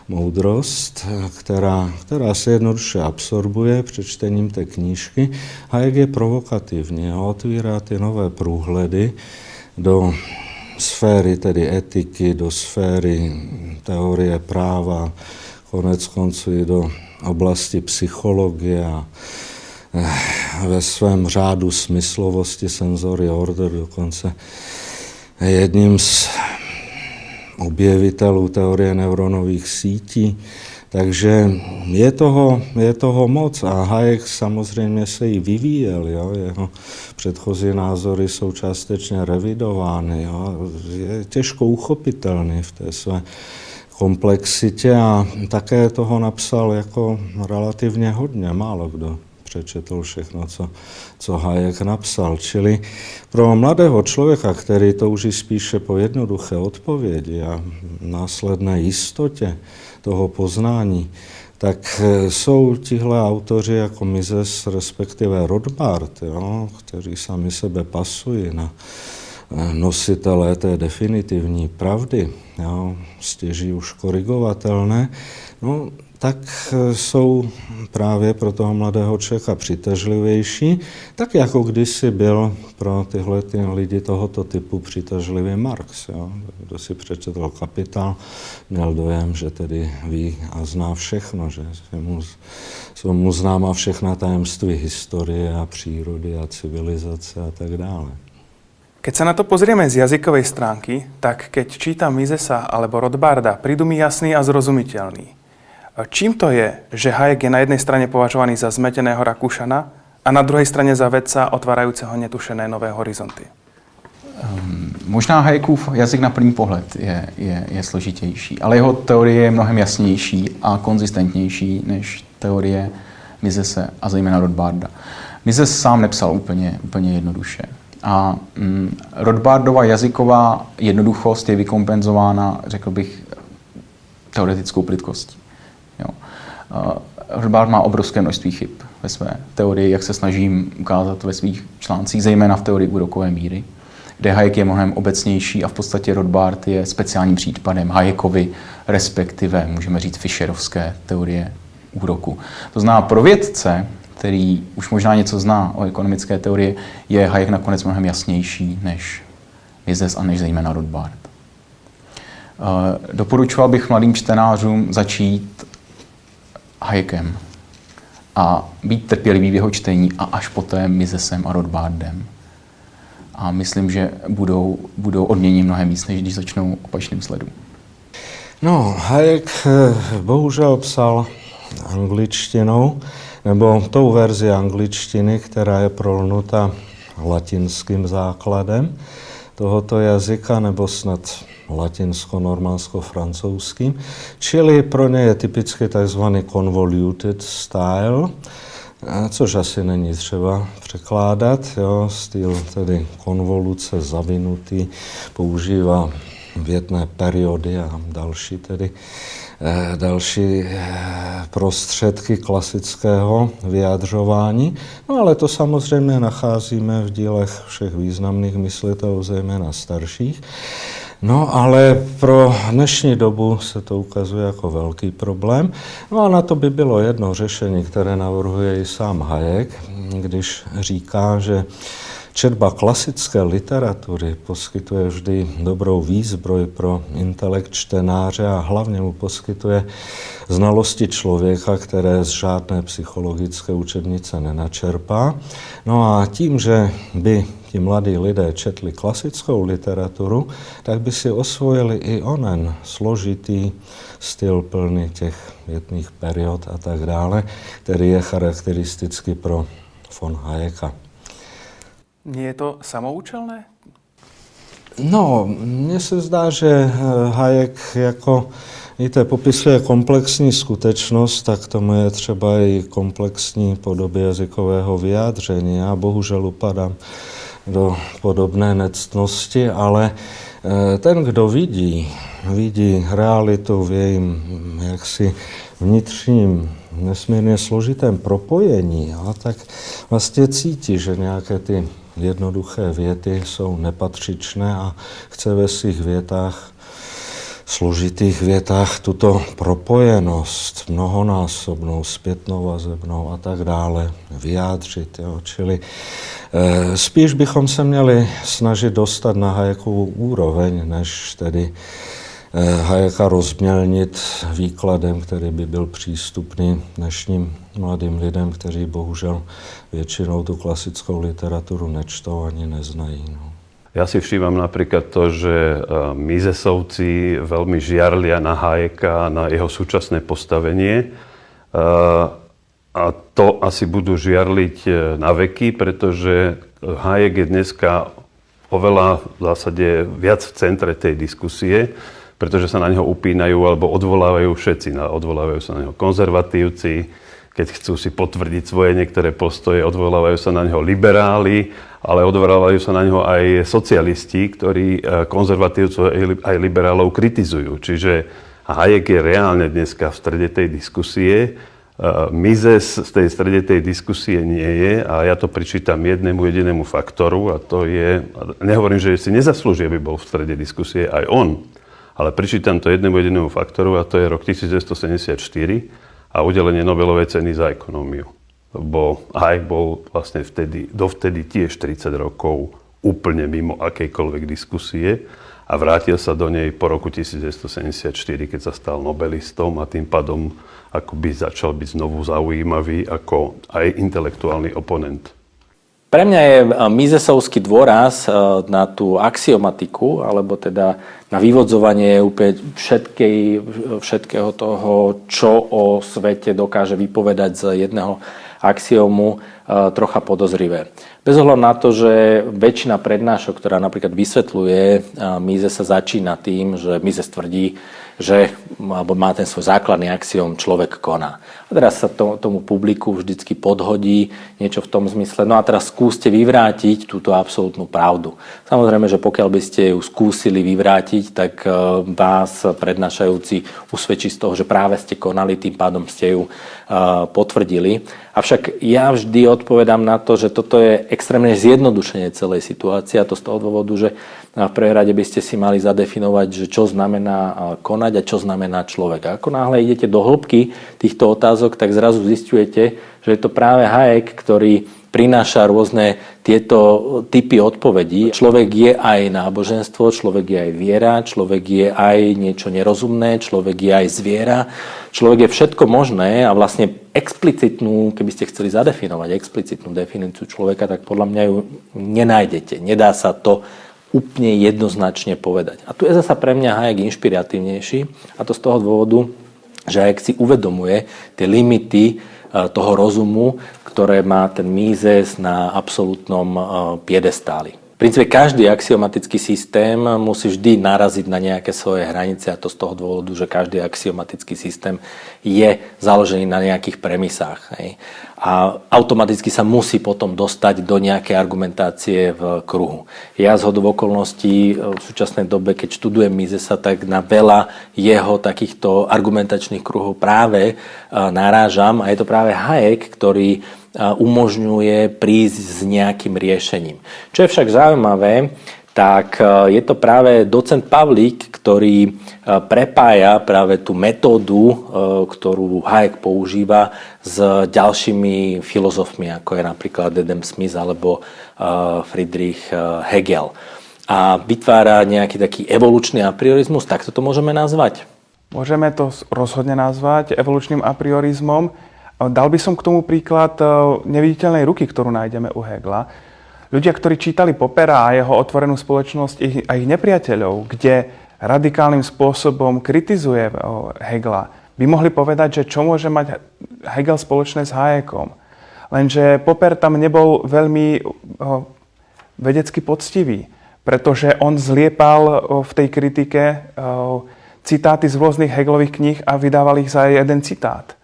moudrost, která se jednoduše absorbuje přečtením té knížky. Hayek je provokativní, otvírá ty nové průhledy do sféry tedy etiky, do sféry teorie práva, konec konců i do oblasti psychologie a ve svém řádu smyslovosti sensory order dokonce jedním z objevitelů teorie neuronových sítí. Takže je toho moc a Hayek samozřejmě se i vyvíjel, jo? Jeho předchozí názory jsou částečně revidovány, jo? Je těžko uchopitelný v té své komplexitě a také toho napsal jako relativně hodně, málo kdo přečetl všechno, co Hayek napsal. Čili pro mladého člověka, který touží spíše po jednoduché odpovědi a následné jistotě toho poznání, tak jsou tihle autoři jako Mises, respektive Rothbard, jo, kteří sami sebe pasují na nositelé té definitivní pravdy, jo, stěží už korigovatelné, no, tak jsou právě pro toho mladého člověka přitažlivější, tak jako kdysi byl pro tyhle lidi tohoto typu přitažlivý Marx. Jo. Kdo si přečetl Kapitál, měl dojem, že tedy ví a zná všechno, že jsou mu známa všechna tajemství historie a přírody a civilizace a tak dále. Keď sa na to pozrieme z jazykovej stránky, tak keď čítam Misesa alebo Rothbarda, prídu mi jasný a zrozumiteľný. Čím to je, že Hayek je na jednej strane považovaný za zmeteného Rakúšana a na druhej strane za vedca otvárajúceho netušené nové horizonty? Možná Hayekův jazyk na první pohled je složitější, ale jeho teorie je mnohem jasnější a konzistentnější než teorie Misese a zejména Rothbarda. Mises sám nepsal úplně jednoduše. A Rothbardova jazyková jednoduchost je vykompenzována, řekl bych, teoretickou plytkostí. Rothbard má obrovské množství chyb ve své teorii, jak se snažím ukázat ve svých článcích, zejména v teorii úrokové míry, kde Hayek je mnohem obecnější a v podstatě Rothbard je speciálním případem Hayekovy, respektive můžeme říct Fischerovské teorie úroku. To znamená, pro vědce, který už možná něco zná o ekonomické teorii, je Hayek nakonec mnohem jasnější než Mises a než zejména Rothbard. Doporučoval bych mladým čtenářům začít Hayekem a být trpělivý v jeho čtení a až poté Misesem a Rothbardem. A myslím, že budou odmění mnohem víc, než když začnou opačným sledem. No, Hayek bohužel psal angličtinou, nebo tou verzi angličtiny, která je prolnuta latinským základem tohoto jazyka, nebo snad latinsko-normandsko-francouzským. Čili pro ně je typicky takzvaný convoluted style, což asi není třeba překládat. Jo. Styl tedy konvoluce, zavinutý, používá větné periody a další prostředky klasického vyjadřování. No ale to samozřejmě nacházíme v dílech všech významných myslitelů, zejména starších. No ale pro dnešní dobu se to ukazuje jako velký problém. No a na to by bylo jedno řešení, které navrhuje i sám Hayek, když říká, že četba klasické literatury poskytuje vždy dobrou výzbroj pro intelekt čtenáře a hlavně mu poskytuje znalosti člověka, které z žádné psychologické učebnice nenačerpá. No a tím, že by ti mladí lidé četli klasickou literaturu, tak by si osvojili i onen složitý styl plný těch větných period a tak dále, který je charakteristický pro von Hayeka. Nie je to samoučelné? No, mně se zdá, že Hayek jako popisuje komplexní skutečnost, tak tomu je třeba i komplexní podoby jazykového vyjádření. Já bohužel upadám do podobné nectnosti, ale ten, kdo vidí realitu v jejím jaksi vnitřním nesmírně složitém propojení, tak vlastně cítí, že nějaké ty jednoduché věty jsou nepatřičné a chce ve svých větách, složitých větách tuto propojenost mnohonásobnou, zpětnovazebnou a tak dále vyjádřit. Jo. Čili spíš bychom se měli snažit dostat na Hayekovu úroveň, než tedy Hayeka rozmělnit výkladem, který by byl přístupný dnešním mladým lidem, kteří bohužel většinou tu klasickou literaturu nečtou ani neznají. No. Ja si všímam napríklad to, že Misesovci veľmi žiarlia na Hayeka, na jeho súčasné postavenie. A to asi budú žiarliť na veky, pretože Hayek je dneska oveľa v zásade viac v centre tej diskusie, pretože sa na neho upínajú alebo odvolávajú všetci. Odvolávajú sa na neho konzervatívci, keď chcú si potvrdiť svoje niektoré postoje, odvolávajú sa na neho liberáli, ale odvolávajú sa na neho aj socialisti, ktorí konzervatívcov aj liberálov kritizujú. Čiže Hayek je reálne dneska v strede tej diskusie. Mises z tej strede tej diskusie nie je a ja to pričítam jednému jedinému faktoru a to je, nehovorím, že si nezaslúži, aby bol v strede diskusie aj on, ale pričítam to jednému jedinému faktoru a to je rok 1974 a udelenie Nobelovej ceny za ekonómiu. Lebo Hayek bol vlastne dovtedy tiež 30 rokov úplne mimo akejkoľvek diskusie a vrátil sa do nej po roku 1974, keď sa stal nobelistom a tým pádom akoby začal byť znovu zaujímavý ako aj intelektuálny oponent. Pre mňa je misesovský dôraz na tú axiomatiku, alebo teda na vyvodzovanie úplne všetkého toho, čo o svete dokáže vypovedať z jedného axiomu, trocha podozrivé. Bez ohľadu na to, že väčšina prednášok, ktorá napríklad vysvetľuje Misesa, začína tým, že Mises tvrdí, že alebo má ten svoj základný axiom človek koná. A teraz sa tomu publiku vždycky podhodí niečo v tom zmysle. No a teraz skúste vyvrátiť túto absolútnu pravdu. Samozrejme, že pokiaľ by ste ju skúsili vyvrátiť, tak vás prednášajúci usvedčí z toho, že práve ste konali, tým pádom ste ju potvrdili. Avšak ja vždy odpovedám na to, že toto je extrémne zjednodušenie celej situácie a to z toho dôvodu, že v prvej rade by ste si mali zadefinovať, že čo znamená konať a čo znamená človek. A ako náhle idete do hĺbky týchto otázok, tak zrazu zisťujete, že je to práve Hayek, ktorý prináša rôzne tieto typy odpovedí. Človek je aj náboženstvo, človek je aj viera, človek je aj niečo nerozumné, človek je aj zviera. Človek je všetko možné a vlastne explicitnú, keby ste chceli zadefinovať explicitnú definíciu človeka, tak podľa mňa ju nenájdete. Nedá sa to úplne jednoznačne povedať. A tu je zasa pre mňa Hayek inšpiratívnejší a to z toho dôvodu, že Hayek si uvedomuje tie limity toho rozumu, ktoré má ten Mises na absolútnom piedestáli. V princípe každý axiomatický systém musí vždy naraziť na nejaké svoje hranice a to z toho dôvodu, že každý axiomatický systém je založený na nejakých premisách. Hej. A automaticky sa musí potom dostať do nejakej argumentácie v kruhu. Ja zhodou okolností v súčasnej dobe, keď študujem Misesa, tak na veľa jeho takýchto argumentačných kruhov práve narážam a je to práve Hayek, ktorý umožňuje prísť s nejakým riešením. Čo je však zaujímavé, tak je to práve docent Pavlík, ktorý prepája práve tú metódu, ktorú Hayek používa s ďalšími filozofmi, ako je napríklad Adam Smith alebo Friedrich Hegel. A vytvára nejaký taký evolučný apriorizmus, tak to môžeme nazvať? Môžeme to rozhodne nazvať evolučným apriorizmom. Dal by som k tomu príklad neviditeľnej ruky, ktorú nájdeme u Hegela. Ľudia, ktorí čítali Poppera a jeho otvorenú spoločnosť a ich nepriateľov, kde radikálnym spôsobom kritizuje Hegela, by mohli povedať, že čo môže mať Hegel spoločné s Hayekom. Lenže Popper tam nebol veľmi vedecky poctivý, pretože on zliepal v tej kritike citáty z rôznych Hegelových kníh a vydával ich za jeden citát.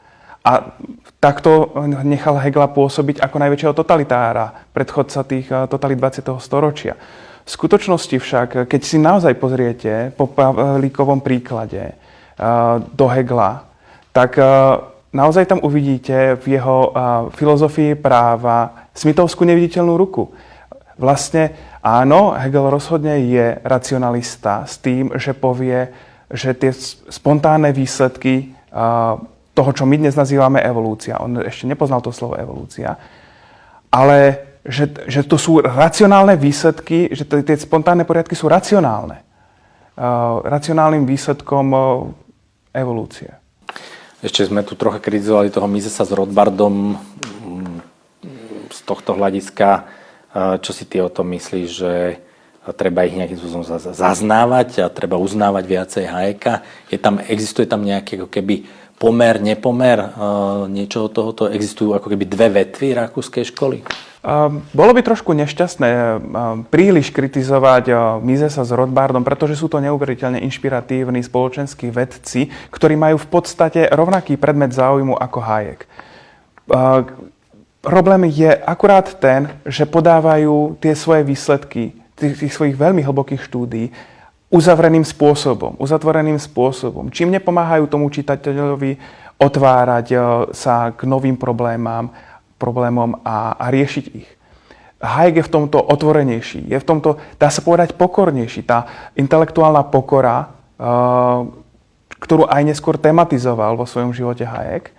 A takto nechal Hegela pôsobiť ako najväčšieho totalitára, predchodca tých totalít 20. storočia. V skutočnosti však, keď si naozaj pozriete po Pavlíkovom príklade do Hegela, tak naozaj tam uvidíte v jeho filozofii práva Smithovskú neviditeľnú ruku. Vlastne áno, Hegel rozhodne je racionalista s tým, že povie, že tie spontánne výsledky toho, čo my dnes nazývame evolúcia. On ešte nepoznal to slovo evolúcia. Ale že to sú racionálne výsledky, že tie spontánne poriadky sú racionálne. Racionálnym výsledkom evolúcie. Ešte sme tu trocha kritizovali toho Misesa s Rothbardom z tohto hľadiska. Čo si ty o tom myslíš, že treba ich nejakým spôsobom zaznávať a treba uznávať viacej Hayeka? Existuje tam nejaké ako keby pomer, nepomer, niečo od tohoto? Existujú ako keby dve vetvy rakúskej školy? Bolo by trošku nešťastné príliš kritizovať Misesa s Rothbardom, pretože sú to neuveriteľne inšpiratívni spoločenskí vedci, ktorí majú v podstate rovnaký predmet záujmu ako Hayek. Problém je akurát ten, že podávajú tie svoje výsledky tých svojich veľmi hlbokých štúdií uzatvoreným spôsobom. Čím nepomáhajú tomu čitateľovi otvárať sa k novým problémom a riešiť ich. Hayek je v tomto otvorenejší, je v tomto, dá sa povedať, pokornejší. Tá intelektuálna pokora, ktorú aj neskôr tematizoval vo svojom živote Hayek,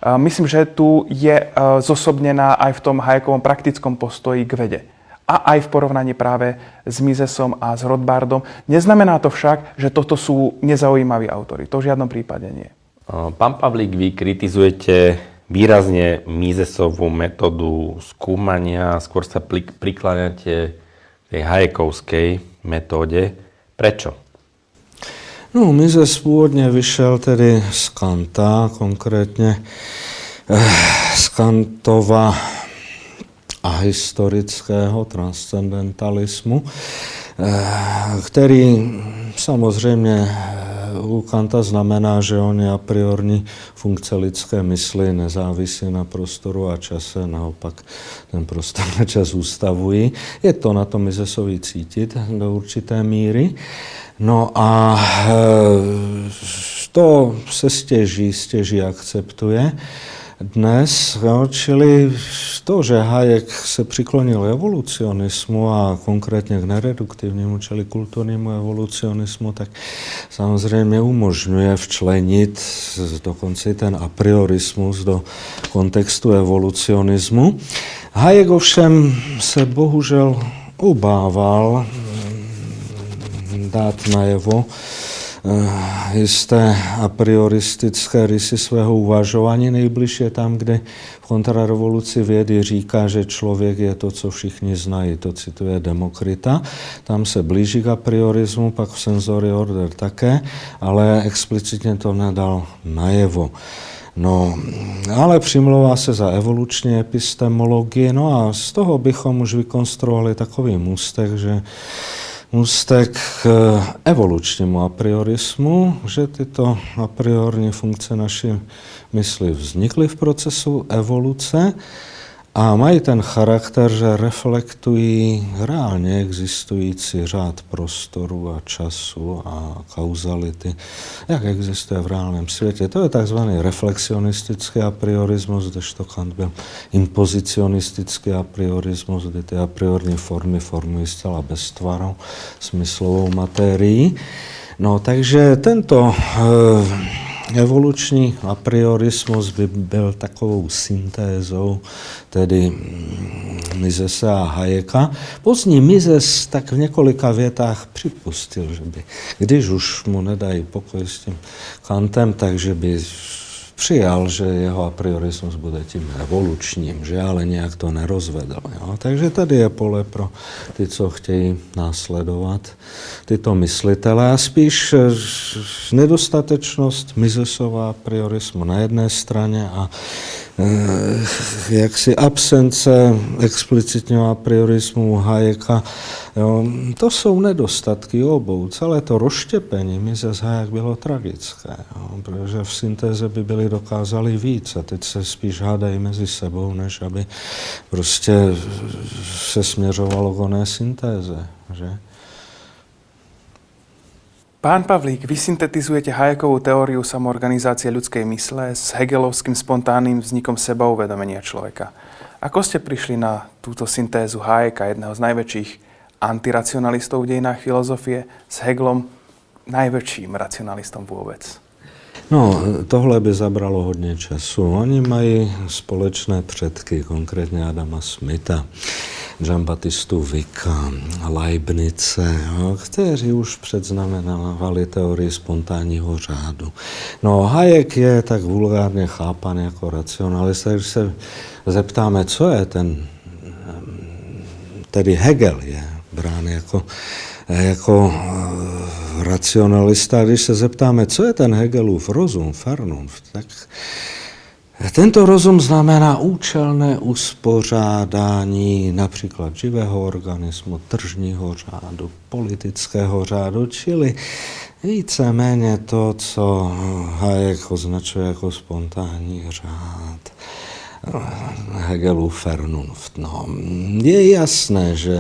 myslím, že tu je zosobnená aj v tom Hayekovom praktickom postoji k vede. A aj v porovnaní práve s Misesom a s Rothbardom. Neznamená to však, že toto sú nezaujímaví autori. To v žiadnom prípade nie. Pán Pavlík, vy kritizujete výrazne Misesovú metódu skúmania, skôr sa prikláňate tej Hayekovskej metóde. Prečo? No, Mises pôvodne vyšiel tedy z Kanta, konkrétne z Kantova a historického transcendentalizmu, ktorý samozrejme u Kanta znamená, že on je a priori funkcia ľudskej mysli nezávisí na prostoru a čase, naopak ten prostor a čas ústavují. Je to na tom Misesovi cítiť do určité míry. No a to se stěží akceptuje. dnes, jo, čili to, že Hayek se přiklonil evolucionismu a konkrétně k nereduktivnímu, čili kulturnímu evolucionismu, tak samozřejmě umožňuje včlenit dokonce ten a priorismus do kontextu evolucionismu. Hayek ovšem se bohužel obával dát najevo jisté a prioristické rysy svého uvažování. Nejbliž je tam, kde v kontrarevoluci vědy říká, že člověk je to, co všichni znají. To cituje Demokrita. Tam se blíží k apriorismu, pak v Sensory Order také, ale explicitně to nedal najevo. No, ale přimlouvá se za evoluční epistemologii, no a z toho bychom už vykonstruovali takový můstek, že můstek k evolučnímu apriorismu, že tyto apriorní funkce naší mysli vznikly v procesu evoluce a mají ten charakter, že reflektují reálně existující řád prostoru a času a kauzality, jak existuje v reálném světě. To je takzvaný reflexionistický apriorismus, kdežto Kant byl impozicionistický apriorismus, kde ty apriorní formy formují zcela beztvarnou smyslovou materii. No, takže tento evoluční apriorismus by byl takovou syntézou tedy Misese a Hayeka. Pozdní Mises tak v několika větách připustil, že by, když už mu nedají pokoj s tím Kantem, takže by přijal, že jeho apriorismus bude tím evolučním, že ale nějak to nerozvedl. Jo? Takže tady je pole pro ty, co chtějí následovat tyto myslitele a spíš nedostatečnost Misesova apriorismu na jedné straně a jaksi absence explicitního apriorismu Hayeka. Jo, to jsou nedostatky obou. Celé to rozštěpení Mises Hayek bylo tragické, jo, protože v syntéze by byli dokázali víc a teď se spíš hádají mezi sebou, než aby prostě se směřovalo k oné syntéze. Že? Pán Pavlík, vy syntetizujete Hayekovú teóriu samoorganizácie ľudskej mysle s hegelovským spontánnym vznikom sebauvedomenia človeka. Ako ste prišli na túto syntézu Hayeka, jedného z najväčších antiracionalistov v dejinách filozofie, s Hegelom, najväčším racionalistom vôbec? No, tohle by zabralo hodně času. Oni mají společné předky, konkrétně Adama Smitha, Jean-Baptistu Vicka, Leibnize, kteří už předznamenávali teorii spontánního řádu. No, Hayek je tak vulgárně chápan jako racionalista, když se zeptáme, co je ten, tedy Hegel je brán jako racionalista. Když se zeptáme, co je ten Hegelův rozum, Vernunft, tak tento rozum znamená účelné uspořádání například živého organismu, tržního řádu, politického řádu, čili víceméně to, co Hayek označuje jako spontánní řád. Hegelův Vernunft. No, je jasné, že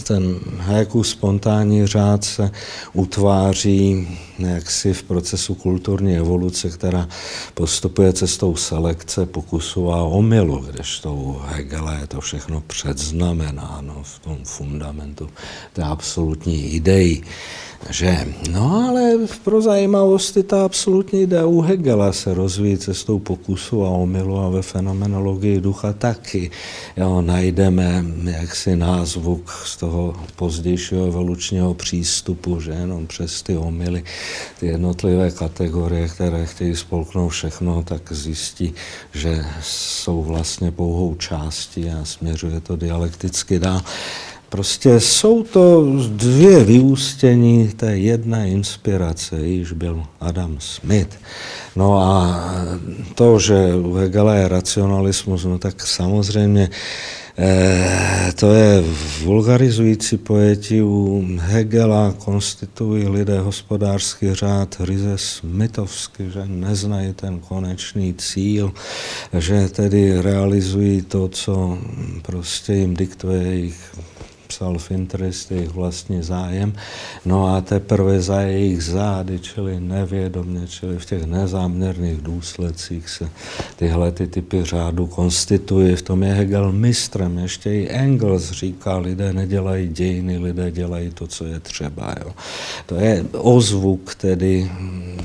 ten Hayekův spontánní řád se utváří jaksi v procesu kulturní evoluce, která postupuje cestou selekce, pokusu a omylu, kdežto u Hegela je to všechno předznamenáno v tom fundamentu té absolutní idei. Že? No ale pro zajímavosti ta absolutní idea u Hegela se rozvíjí cestou pokusu a omylu a ve fenomenologii ducha taky. Jo, najdeme jaksi názvuk z toho pozdějšího evolučního přístupu, že jenom přes ty omyly, ty jednotlivé kategorie, které chtějí spolknout všechno, tak zjistí, že jsou vlastně pouhou částí a směřuje to dialekticky dál. Prostě jsou to dvě vyústění té jedné inspirace, již byl Adam Smith. No a to, že u Hegela je racionalismus, no tak samozřejmě to je vulgarizující pojetí. U Hegela konstituují lidé hospodářský řád ryze smithovsky, že neznají ten konečný cíl, že tedy realizují to, co prostě jim diktuje jejich self-interest, jejich vlastní zájem. No a teprve za jejich zády, čili nevědomě, čili v těch nezáměrných důsledcích se tyhle typy řádu konstitují. V tom je Hegel mistrem. Ještě i Engels říká, lidé nedělají dějiny, lidé dělají to, co je třeba. Jo. To je ozvuk tedy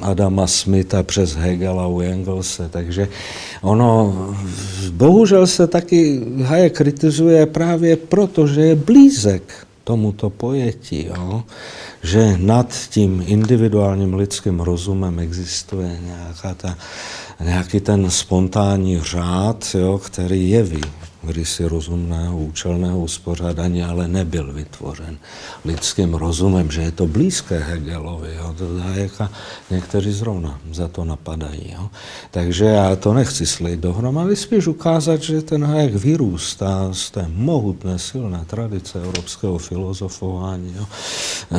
Adama Smitha přes Hegela u Engelse. Takže ono, bohužel se taky Hayek kritizuje právě proto, že je blízek tomuto pojetí, jo? Že nad tím individuálním lidským rozumem existuje nějaký ten spontánní řád, jo, který jeví kdysi rozumného, účelného uspořádání, ale nebyl vytvořen lidským rozumem, že je to blízké Hegelovi. Jo? To Hayeka někteří zrovna za to napadají. Jo? Takže já to nechci slít dohromady, spíš ukázat, že ten Hayek vyrůstá z té mohutné, silné tradice evropského filozofování. Jo?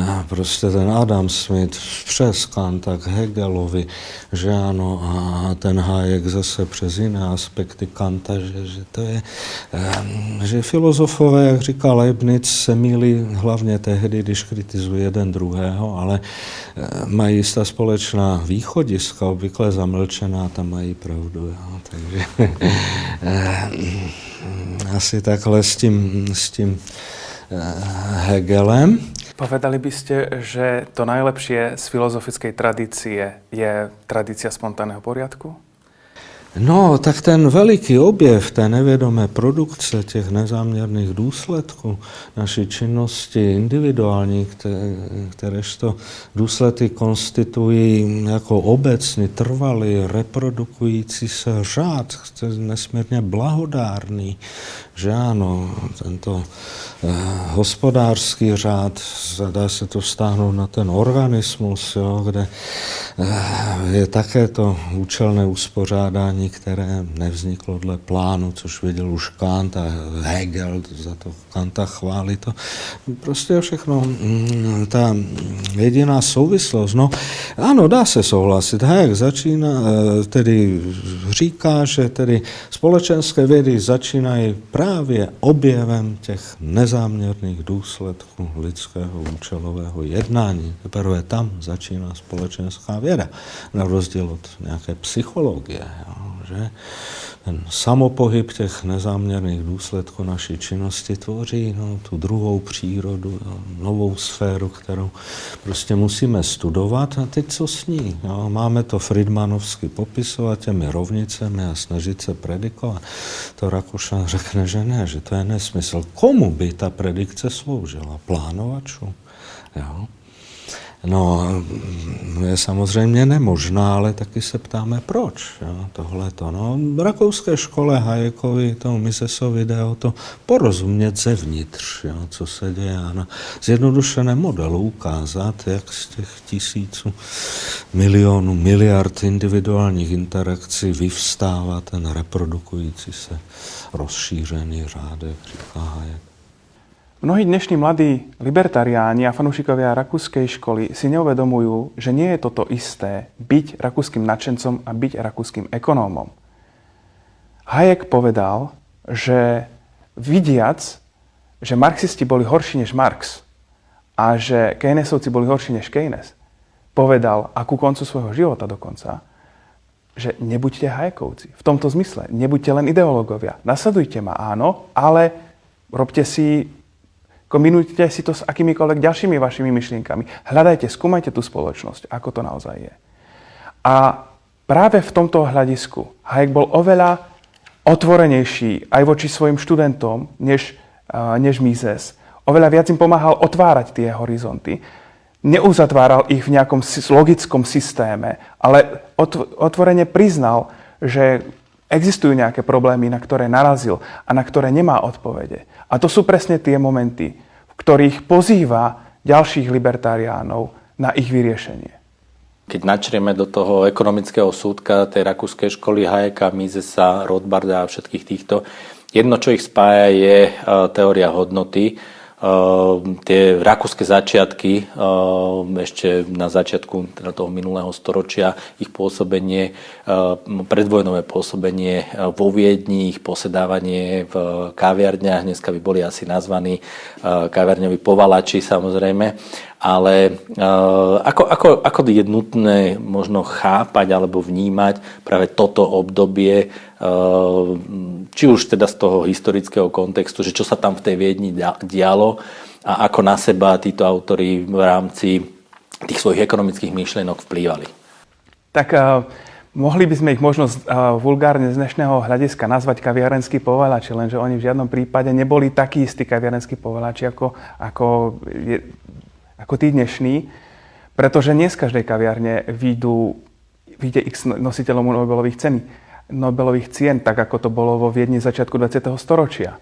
A prostě ten Adam Smith přes Kanta k Hegelovi, že ano, a ten Hayek zase přes jiné aspekty Kanta, že to je že filozofové, jak říká Leibniz, se mýlí hlavně tehdy, když kritizují jeden druhého, ale mají jistá společná východiska, obvykle zamlčená, tam mají pravdu. Jo. Takže asi takhle s tím Hegelem. Povedali by ste, že to najlepšie z filozofickej tradície je tradícia spontánneho poriadku? No, tak ten veliký objev té nevědomé produkce těch nezáměrných důsledků naší činnosti individuální, kteréžto důsledky konstituují jako obecný, trvalý, reprodukující se řád, který je nesmírně blahodárný, že ano, tento hospodářský řád, dá se to vztáhnout na ten organismus, jo, kde je také to účelné uspořádání, které nevzniklo dle plánu, což viděl už Kant a Hegel, za to Kanta chválí to. Prostě všechno ta jediná souvislost. No, ano, dá se souhlasit. Hayek tedy říká, že tedy společenské vědy začínají právě objevem těch nezáměrných důsledků lidského účelového jednání. Teprve tam začíná společenská věda, na rozdíl od nějaké psychologie. Jo, že ten samopohyb těch nezáměrných důsledků naší činnosti tvoří tu druhou přírodu, novou sféru, kterou prostě musíme studovat. A teď co s ní? Jo, máme to friedmanovsky popisovat těmi rovnicemi a snažit se predikovat. To Rakušan řekne, že ne, že to je nesmysl. Komu by ta predikce sloužila? Plánovačům? Jo? No, je samozřejmě nemožná, ale taky se ptáme, proč. Jo, tohleto. No, v rakouské škole Hayekovi, tomu Misesovi jde o to porozumět zevnitř, jo, co se děje, a na zjednodušeném modelu ukázat, jak z těch tisíců, milionů, miliard individuálních interakcí vyvstává ten reprodukující se rozšířený řádek, říká Hayek. Mnohí dnešní mladí libertariáni a fanúšikovia rakúskej školy si neuvedomujú, že nie je toto isté byť rakúskym nadšencom a byť rakúskym ekonómom. Hayek povedal, že vidiac, že marxisti boli horší než Marx a že Keynesovci boli horší než Keynes, povedal, a ku koncu svojho života dokonca, že nebuďte Hayekovci. V tomto zmysle, nebuďte len ideológovia. Nasledujte ma, áno, ale robte si, kombinujte si to s akýmikoľvek ďalšími vašimi myšlienkami. Hľadajte, skúmajte tú spoločnosť, ako to naozaj je. A práve v tomto hľadisku Hayek bol oveľa otvorenejší aj voči svojim študentom, než Mises. Oveľa viac im pomáhal otvárať tie horizonty. Neuzatváral ich v nejakom logickom systéme, ale otvorene priznal, že existujú nejaké problémy, na ktoré narazil a na ktoré nemá odpovede. A to sú presne tie momenty, v ktorých pozýva ďalších libertariánov na ich vyriešenie. Keď načrieme do toho ekonomického súdka tej rakúskej školy Hayeka, Misesa, Rothbarda a všetkých týchto, jedno, čo ich spája, je teória hodnoty. tie rakúske začiatky, ešte na začiatku teda toho minulého storočia, ich pôsobenie, predvojnové pôsobenie vo Viedni, ich posedávanie v kaviarniach, dneska by boli asi nazvaní kaviarňoví povalači samozrejme, ale ako je nutné možno chápať alebo vnímať práve toto obdobie, či už teda z toho historického kontextu, že čo sa tam v tej Viedni dialo a ako na seba títo autori v rámci tých svojich ekonomických myšlienok vplývali. Tak mohli by sme ich možno vulgárne z dnešného hľadiska nazvať kaviarenskí povalači, lenže oni v žiadnom prípade neboli takí istí kaviarenskí povalači ako tí dnešní, pretože nie z každej kaviarne vyjde x nositeľov Nobelových cien, tak ako to bolo vo Viedni začiatku 20. storočia.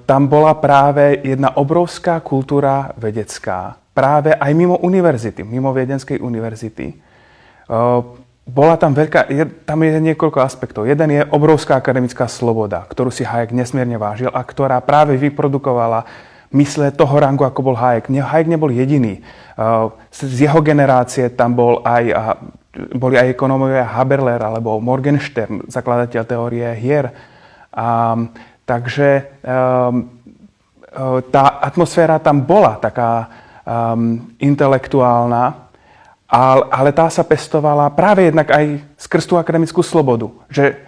Tam bola práve jedna obrovská kultúra vedecká, práve aj mimo univerzity, mimo Viedenskej univerzity. Bola tam tam je niekoľko aspektov. Jeden je obrovská akademická sloboda, ktorú si Hayek nesmierne vážil a ktorá práve vyprodukovala mysle toho rangu, ako bol Hayek. Hayek nebol jediný. Z jeho generácie tam boli aj ekonómovia Haberler alebo Morgenstern, zakladateľ teórie hier. Takže tá atmosféra tam bola taká intelektuálna, ale tá sa pestovala práve jednak aj skrz tú akademickú slobodu. Že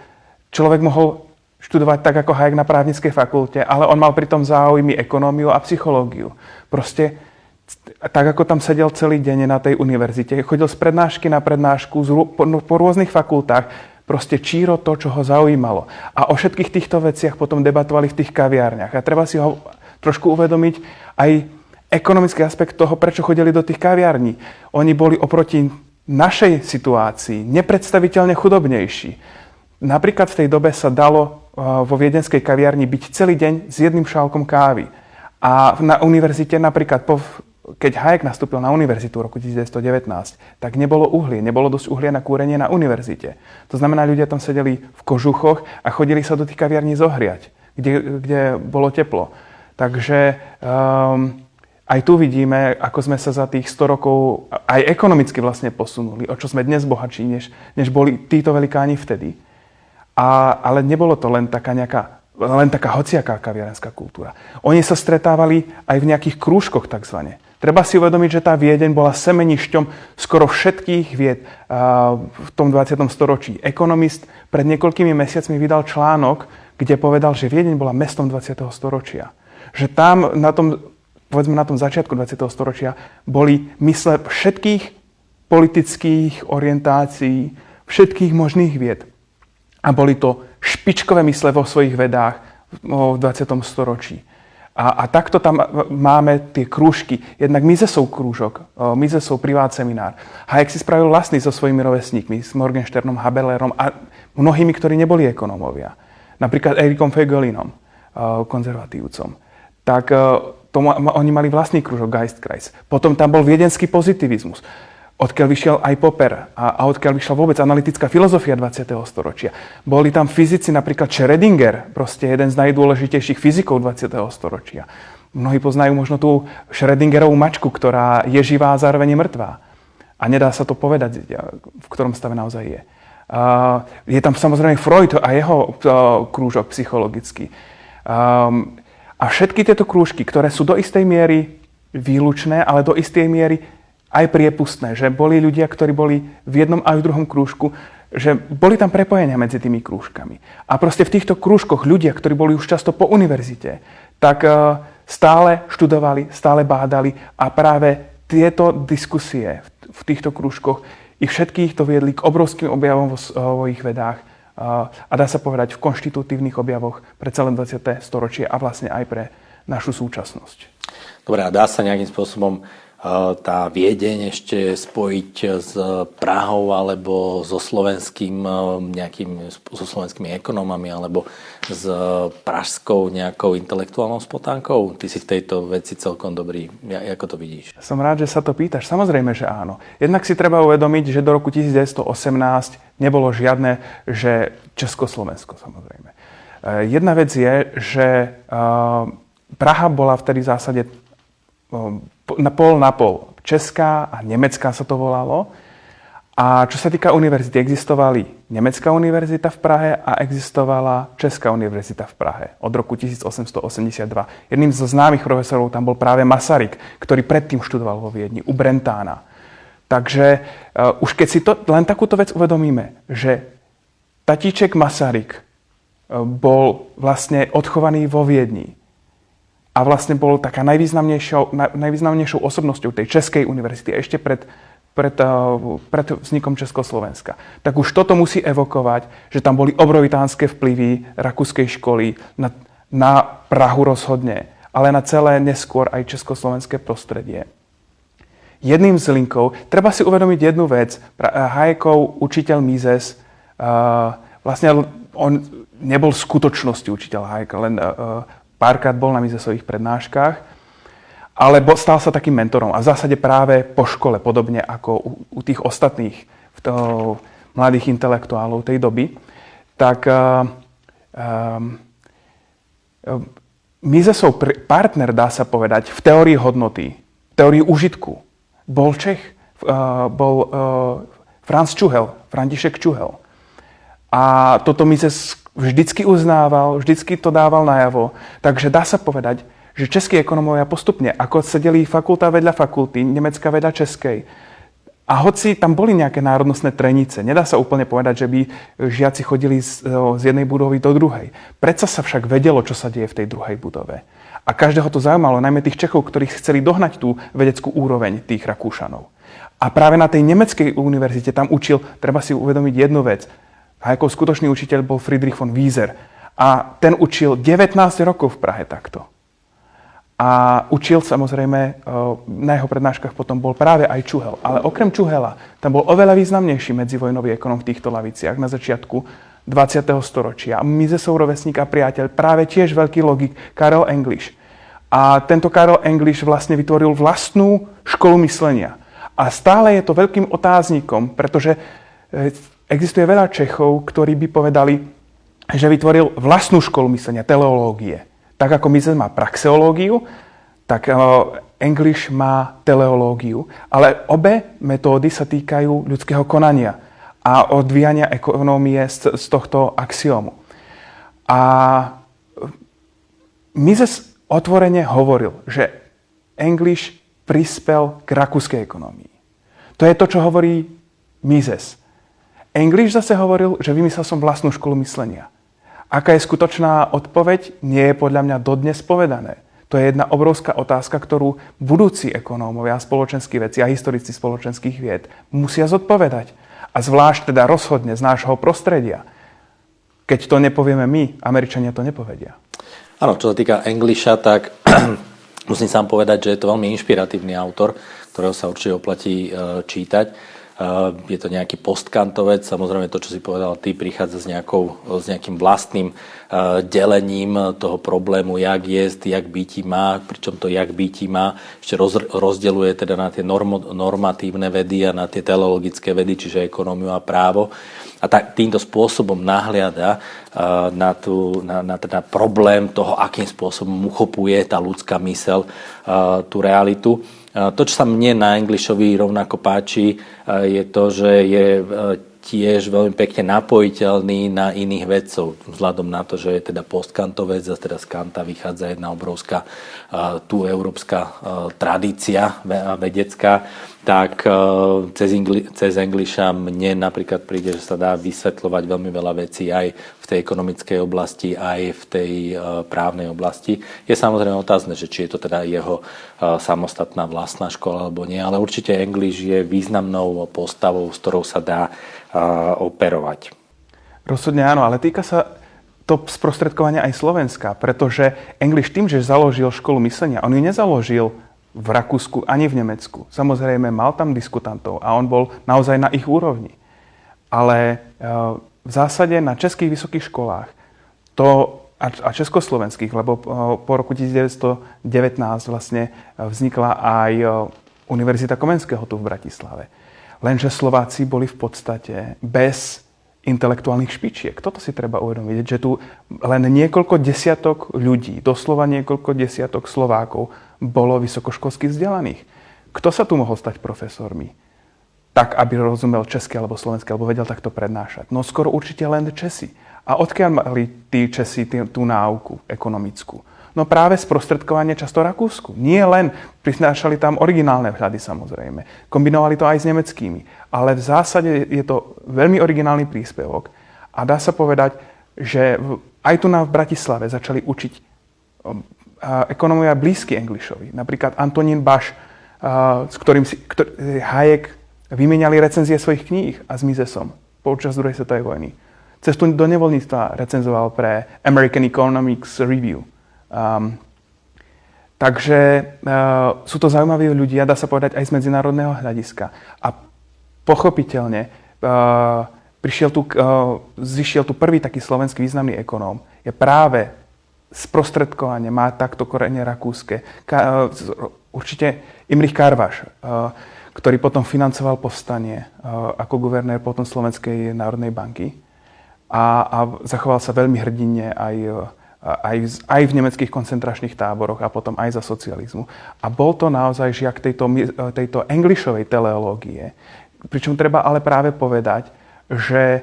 človek mohol študovať tak ako Hayek na právnickej fakulte, ale on mal pritom záujmy ekonómiu a psychológiu. Proste tak ako tam sedel celý deň na tej univerzite, chodil z prednášky na prednášku po rôznych fakultách, proste číro to, čo ho zaujímalo. A o všetkých týchto veciach potom debatovali v tých kaviárniach. A treba si ho trošku uvedomiť aj ekonomický aspekt toho, prečo chodili do tých kaviarní. Oni boli oproti našej situácii nepredstaviteľne chudobnejší. Napríklad v tej dobe sa dalo vo viedenskej kaviarni byť celý deň s jedným šálkom kávy. A na univerzite napríklad keď Hayek nastúpil na univerzitu v roku 1919, tak nebolo uhlie, nebolo dosť uhlia na kúrenie na univerzite. To znamená, ľudia tam sedeli v kožuchoch a chodili sa do tých kaviarní zohriať, kde bolo teplo. Takže aj tu vidíme, ako sme sa za tých 100 rokov aj ekonomicky vlastne posunuli, o čo sme dnes bohatší, než boli títo velikáni vtedy. Ale nebolo to len taká hociaká kaviarenská kultúra. Oni sa stretávali aj v nejakých krúžkoch takzvané. Treba si uvedomiť, že tá Viedeň bola semenišťom skoro všetkých vied v tom 20. storočí. Ekonomist pred niekoľkými mesiacmi vydal článok, kde povedal, že Viedeň bola mestom 20. storočia. Že tam na tom začiatku 20. storočia boli mysle všetkých politických orientácií, všetkých možných vied. A boli to špičkové mysle vo svojich vedách v 20. storočí. A takto tam máme tie krúžky. Jednak Misesov krúžok, Misesov privát seminár. Hayek si spravil vlastný so svojimi rovesníkmi, s Morgensternom, Haberlerom a mnohými, ktorí neboli ekonómovia. Napríklad Erikom Fegelinom, konzervatívcom. Tak oni mali vlastný krúžok Geistkreis. Potom tam bol viedenský pozitivizmus, odkiaľ vyšiel aj Popper a odkiaľ vyšla vôbec analytická filozofia 20. storočia. Boli tam fyzici, napríklad Schrödinger, proste jeden z najdôležitejších fyzikov 20. storočia. Mnohí poznajú možno tú Schrödingerovú mačku, ktorá je živá a zároveň je mŕtvá. A nedá sa to povedať, v ktorom stave naozaj je. Je tam samozrejme Freud a jeho krúžok psychologický. A všetky tieto krúžky, ktoré sú do istej miery výlučné, ale do istej miery aj priepustné, že boli ľudia, ktorí boli v jednom aj v druhom krúžku, že boli tam prepojenia medzi tými krúžkami. A proste v týchto krúžkoch ľudia, ktorí boli už často po univerzite, tak stále študovali, stále bádali a práve tieto diskusie v týchto krúžkoch ich všetkých to viedli k obrovským objavom vo ich vedách a dá sa povedať v konštitutívnych objavoch pre celé 20. storočie a vlastne aj pre našu súčasnosť. Dobre, a dá sa nejakým spôsobom tá Viedeň ešte spojiť s Prahou alebo so slovenskými ekonómami alebo s pražskou nejakou intelektuálnou spotánkou? Ty si v tejto veci celkom dobrý. Ako to vidíš? Som rád, že sa to pýtaš. Samozrejme, že áno. Jednak si treba uvedomiť, že do roku 1918 nebolo žiadne, že Československo, samozrejme. Jedna vec je, že Praha bola vtedy v zásade na pol. Česká a nemecká sa to volalo. A čo sa týka univerzity, existovali Nemecká univerzita v Prahe a existovala Česká univerzita v Prahe od roku 1882. Jedným zo známych profesorov tam bol práve Masaryk, ktorý predtým študoval vo Viedni, u Brentána. Takže už keď si to len takúto vec uvedomíme, že tatíček Masaryk bol vlastne odchovaný vo Viedni a vlastne bol taká najvýznamnejšou osobnosťou tej Českej univerzity ešte pred vznikom Československa. Tak už toto musí evokovať, že tam boli obrovitánske vplyvy rakúskej školy na Prahu rozhodne, ale na celé neskôr aj československé prostredie. Jedným z linkov, treba si uvedomiť jednu vec, Hayekov učiteľ Mises, vlastne on nebol v skutočnosti učiteľ Hayek, len párkrát bol na Misesových prednáškach, ale stal sa takým mentorom a v zásade práve po škole, podobne ako u tých ostatných mladých intelektuálov tej doby, tak Misesov partner, dá sa povedať, v teórii hodnoty, v teórii užitku, bol Čech, bol František Čuhel. A toto Mises vždycky uznával, vždycky to dával najavo, takže dá sa povedať, že českí ekonomovia postupne, ako sedeli fakulta vedľa fakulty, nemecká vedľa českej. A hoci tam boli nejaké národnostné trenice, nedá sa úplne povedať, že by žiaci chodili z jednej budovy do druhej. Predsa sa však vedelo, čo sa deje v tej druhej budove. A každého to zaujímalo, najmä tých Čechov, ktorí chceli dohnať tú vedeckú úroveň tých Rakúšanov. A práve na tej nemeckej univerzite tam učil, treba si uvedomiť jednu vec. Hayekov skutočný učiteľ bol Friedrich von Wieser. A ten učil 19 rokov v Prahe takto. A učil samozrejme, na jeho prednáškach potom bol práve aj Čuhel. Ale okrem Čuhela, tam bol oveľa významnejší medzivojnový ekonom v týchto laviciach na začiatku 20. storočia. Misesov rovesník a priateľ, práve tiež veľký logik, Karel English. A tento Karel English vlastne vytvoril vlastnú školu myslenia. A stále je to veľkým otáznikom, pretože existuje veľa Čechov, ktorí by povedali, že vytvoril vlastnú školu myslenia, teleológie. Tak ako Mises má praxeológiu, tak English má teleológiu. Ale obe metódy sa týkajú ľudského konania a odvíjania ekonómie z tohto axiómu. A Mises otvorene hovoril, že English prispel k rakúskej ekonomii. To je to, čo hovorí Mises. English zase hovoril, že vymyslel som vlastnú školu myslenia. Aká je skutočná odpoveď, nie je podľa mňa dodnes povedané. To je jedna obrovská otázka, ktorú budúci ekonómovia, spoločenskí vedci a historici spoločenských vied musia zodpovedať. A zvlášť teda rozhodne z nášho prostredia. Keď to nepovieme my, Američania to nepovedia. Áno, čo sa týka Englisha, tak musím sám povedať, že je to veľmi inšpiratívny autor, ktorého sa určite oplatí čítať. Je to nejaký postkantovec, samozrejme to, čo si povedal ty, prichádza s nejakým vlastným delením toho problému, jak jesť, jak býti má, pričom to jak býti má ešte rozdeľuje teda na tie normatívne vedy a na tie teleologické vedy, čiže ekonómiu a právo. A týmto spôsobom nahliada na problém toho, akým spôsobom uchopuje tá ľudská myseľ tú realitu. To, čo sa mne na Englishovi rovnako páči, je to, že je tiež veľmi pekne napojiteľný na iných vedcov. Vzhľadom na to, že je teda postkantovec a teda z Kanta vychádza jedna obrovská tu európska tradícia vedecká, tak cez Englisha mne napríklad príde, že sa dá vysvetľovať veľmi veľa vecí aj v tej ekonomickej oblasti, aj v tej právnej oblasti. Je samozrejme otázne, že či je to teda jeho samostatná vlastná škola alebo nie, ale určite English je významnou postavou, s ktorou sa dá operovať. Rozhodne áno, ale týka sa to sprostredkovania aj Slovenska, pretože English tým, že založil školu myslenia, on ju nezaložil v Rakúsku ani v Nemecku. Samozrejme, mal tam diskutantov a on bol naozaj na ich úrovni. Ale v zásade na českých vysokých školách a československých, lebo po roku 1919 vlastne vznikla aj Univerzita Komenského tu v Bratislave. Lenže Slováci boli v podstate bez intelektuálnych špičiek. Toto si treba uvedomiť, že tu len niekoľko desiatok ľudí, doslova niekoľko desiatok Slovákov bolo vysokoškolsky vzdelaných. Kto sa tu mohol stať profesormi? Tak, aby rozumel česky alebo slovenské, alebo vedel takto prednášať. No skoro určite len Česi. A odkiaľ mali tí Česi tú náuku ekonomickú? No práve sprostredkovanie často Rakúsku. Nie len prinášali tam originálne vhľady samozrejme. Kombinovali to aj s nemeckými. Ale v zásade je to veľmi originálny príspevok. A dá sa povedať, že aj tu v Bratislave začali učiť ekonómovia blízky Englišovi. Napríklad Antonín Baš, s ktorým Hayek vymieniali recenzie svojich kníh a s Misesom počas druhej svetovej vojny. Cestu do nevoľníctva recenzoval pre American Economics Review. Takže sú to zaujímaví ľudia, dá sa povedať, aj z medzinárodného hľadiska. A pochopiteľne zišiel tu prvý taký slovenský významný ekonóm. Je práve sprostredkovanie, má takto korene rakúske. Určite Imrich Karvaš, ktorý potom financoval povstanie ako guvernér potom Slovenskej národnej banky. A zachoval sa veľmi hrdinne aj v nemeckých koncentračných táboroch a potom aj za socializmu. A bol to naozaj žiak tejto Englišovej teleológie. Pričom treba ale práve povedať, že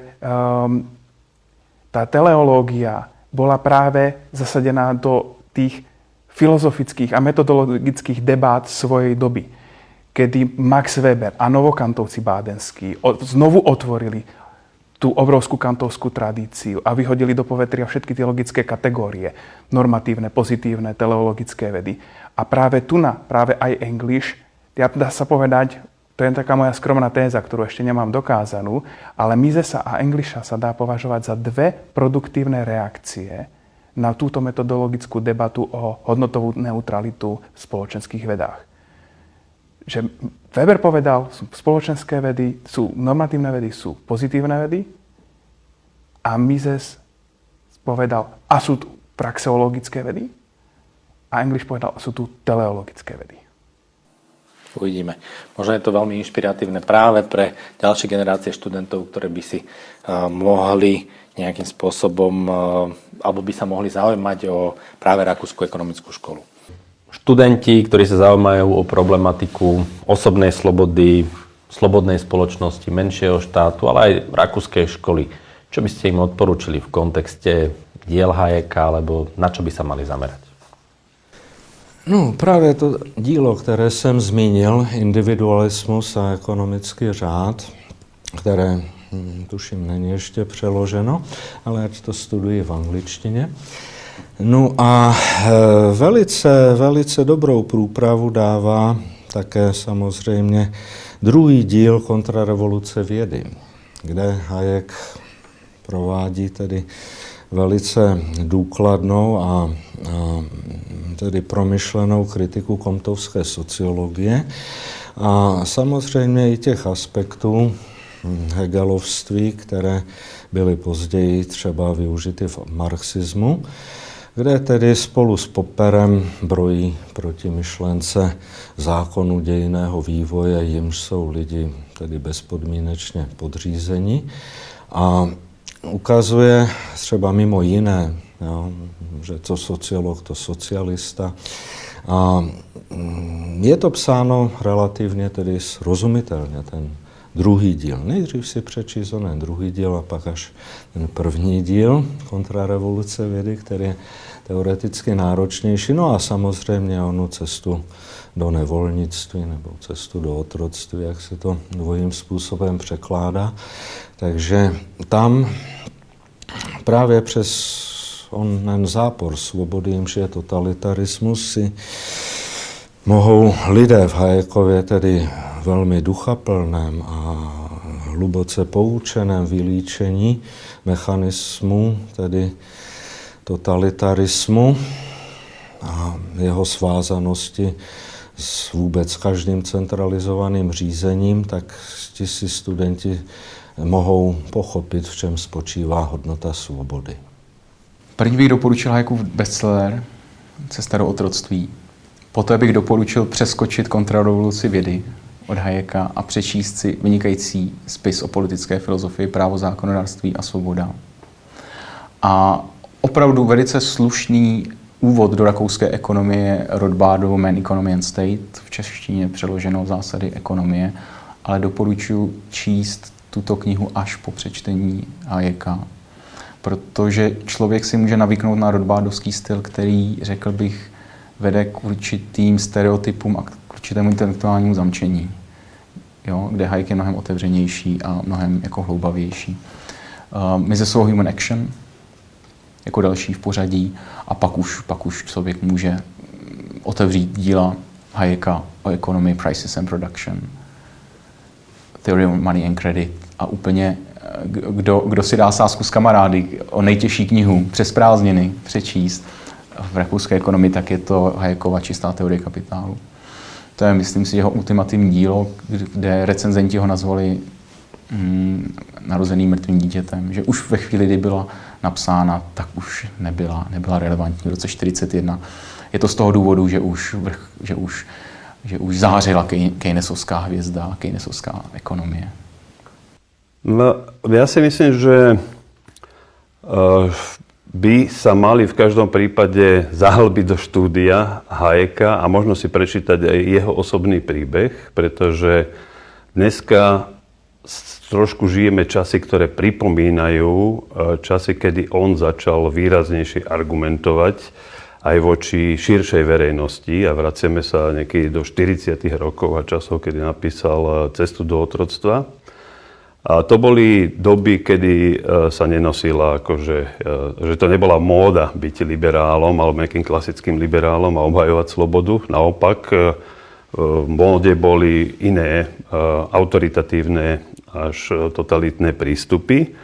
tá teleológia bola práve zasadená do tých filozofických a metodologických debát svojej doby, kedy Max Weber a novokantovci bádenskí znovu otvorili tú obrovskú kantovskú tradíciu a vyhodili do povetria všetky tie logické kategórie, normatívne, pozitívne, teleologické vedy. A práve práve aj English, dá sa povedať, to je taká moja skromná téza, ktorú ešte nemám dokázanú, ale Misesa a Englisha sa dá považovať za dve produktívne reakcie na túto metodologickú debatu o hodnotovú neutralitu v spoločenských vedách. Že Weber povedal, sú spoločenské vedy, sú normatívne vedy, sú pozitívne vedy a Mises povedal, a sú tu praxeologické vedy a English povedal, sú tu teleologické vedy. Uvidíme. Možno je to veľmi inšpiratívne práve pre ďalšie generácie študentov, ktoré by si mohli nejakým spôsobom, alebo by sa mohli zaujímať o práve Rakúsku ekonomickú školu. Študenti, ktorí sa zaujímajú o problematiku osobnej slobody, slobodnej spoločnosti, menšieho štátu, ale aj rakúskej školy, čo by ste im odporúčili v kontexte diel Hayeka, alebo na čo by sa mali zamerať? No, právě to dílo, které jsem zmínil, Individualismus a ekonomický řád, které, tuším, není ještě přeloženo, ale ať to studuji v angličtině. No a velice dobrou průpravu dává také samozřejmě druhý díl Kontrarevoluce vědy, kde Hayek provádí tedy velice důkladnou a tedy promyšlenou kritiku comtovské sociologie a samozřejmě i těch aspektů hegelovství, které byly později třeba využity v marxismu, kde tedy spolu s Popperem brojí proti myšlence zákonu dějinného vývoje, jimž jsou lidi tedy bezpodmínečně podřízeni a ukazuje třeba mimo jiné, jo, že co sociolog, to socialista. A je to psáno relativně tedy srozumitelně, ten druhý díl. Nejdřív si přečíst onen druhý díl a pak až ten první díl Kontrarevoluce vědy, který je teoreticky náročnější. No a samozřejmě onu cestu do nevolnictví nebo cestu do otroctví, jak se to dvojím způsobem překládá. Takže tam právě přes onen zápor svobody, jimž je totalitarismus, si mohou lidé v Hayekově tedy velmi duchaplném a hluboce poučeném vylíčení mechanismu, tedy totalitarismu a jeho svázanosti s vůbec každým centralizovaným řízením, tak si studenti mohou pochopit, v čem spočívá hodnota svobody. První bych doporučil Hayekův bestseller Cesta do otroctví. Poté bych doporučil Přeskočit kontrarevoluci vědy od Hayeka a přečíst si vynikající spis o politické filozofii, právo, zákonodárství a svoboda. A opravdu velice slušný úvod do rakouské ekonomie Rothbardovo Man, Economy and State, v češtině přeloženo zásady ekonomie, ale doporučuji číst tuto knihu až po přečtení Hayeka, protože člověk si může navyknout na Rothbardovský styl, který, řekl bych, vede k určitým stereotypům a k určitému intelektuálnímu zamčení, jo, kde Hayek je mnohem otevřenější a mnohem jako hloubavější. Mises of Human Action jako další v pořadí a pak už člověk může otevřít díla Hayeka o ekonomii, Prices and Production, Theory of Money and Credit a úplně kdo si dá sázku s kamarády o nejtěžší knihu přes prázdniny přečíst v rakouské ekonomii, tak je to Hayekova Čistá teorie kapitálu. To je, myslím si, jeho ultimativní dílo, kde recenzenti ho nazvali narozeným mrtvým dítětem, že už ve chvíli, kdy byla napsána, tak už nebyla relevantní v roce 1941. Je to z toho důvodu, že už zářila Keynesovská hvězda, Keynesovská ekonomie. No, ja si myslím, že by sa mali v každom prípade zahlbiť do štúdia Hayeka a možno si prečítať aj jeho osobný príbeh, pretože dneska trošku žijeme časy, ktoré pripomínajú časy, kedy on začal výraznejšie argumentovať aj voči širšej verejnosti a vraciame sa niekedy do 40. rokov a časov, kedy napísal Cestu do otroctva. A to boli doby, kedy sa nenosila, že to nebola móda byť liberálom alebo nejakým klasickým liberálom a obhajovať slobodu. Naopak, v móde boli iné autoritatívne až totalitné prístupy.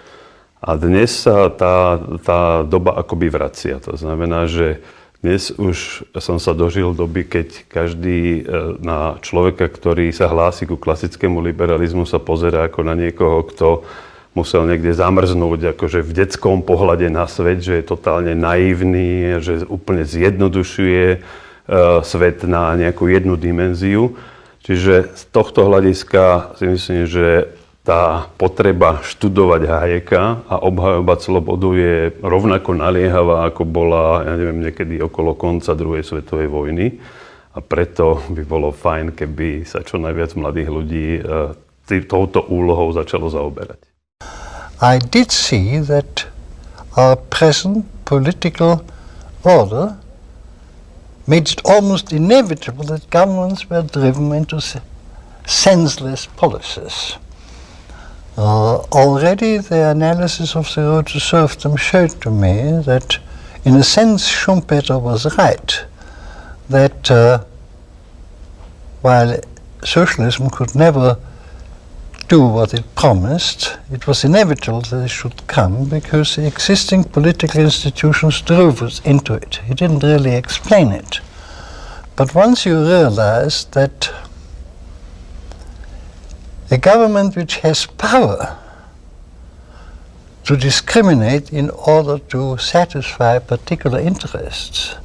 A dnes sa tá doba akoby vracia. To znamená, že dnes už som sa dožil doby, keď každý na človeka, ktorý sa hlási ku klasickému liberalizmu, sa pozerá ako na niekoho, kto musel niekde zamrznúť akože v detskom pohľade na svet, že je totálne naivný, že úplne zjednodušuje svet na nejakú jednu dimenziu. Čiže z tohto hľadiska si myslím, že tá potreba študovať Hayeka a obhajovať slobodu je rovnako naliehavá, ako bola, ja neviem, niekedy okolo konca druhej svetovej vojny. A preto by bolo fajn, keby sa čo najviac mladých ľudí touto úlohou začalo zaoberať. I did see that our present political order made it almost inevitable that governments were driven into senseless policies. Already the analysis of the road to serfdom showed to me that in a sense Schumpeter was right, that while socialism could never do what it promised, it was inevitable that it should come because the existing political institutions drove us into it. He didn't really explain it. But once you realize that a government which has power to discriminate in order to satisfy particular interests,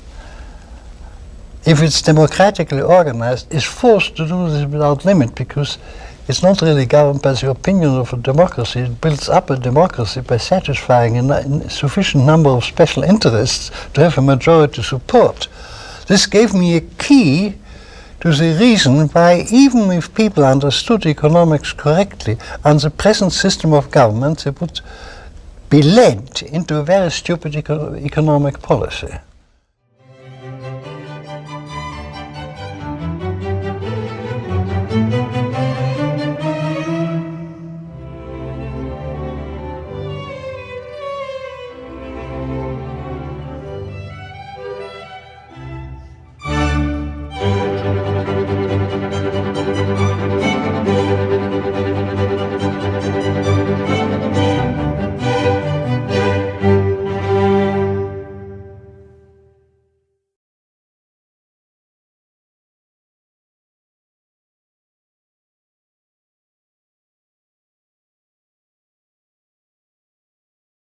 if it's democratically organized, is forced to do this without limit because it's not really governed by the opinion of a democracy. It builds up a democracy by satisfying a sufficient number of special interests to have a majority support. This gave me a key to the reason why, even if people understood economics correctly, on the present system of government, they would be led into a very stupid economic policy.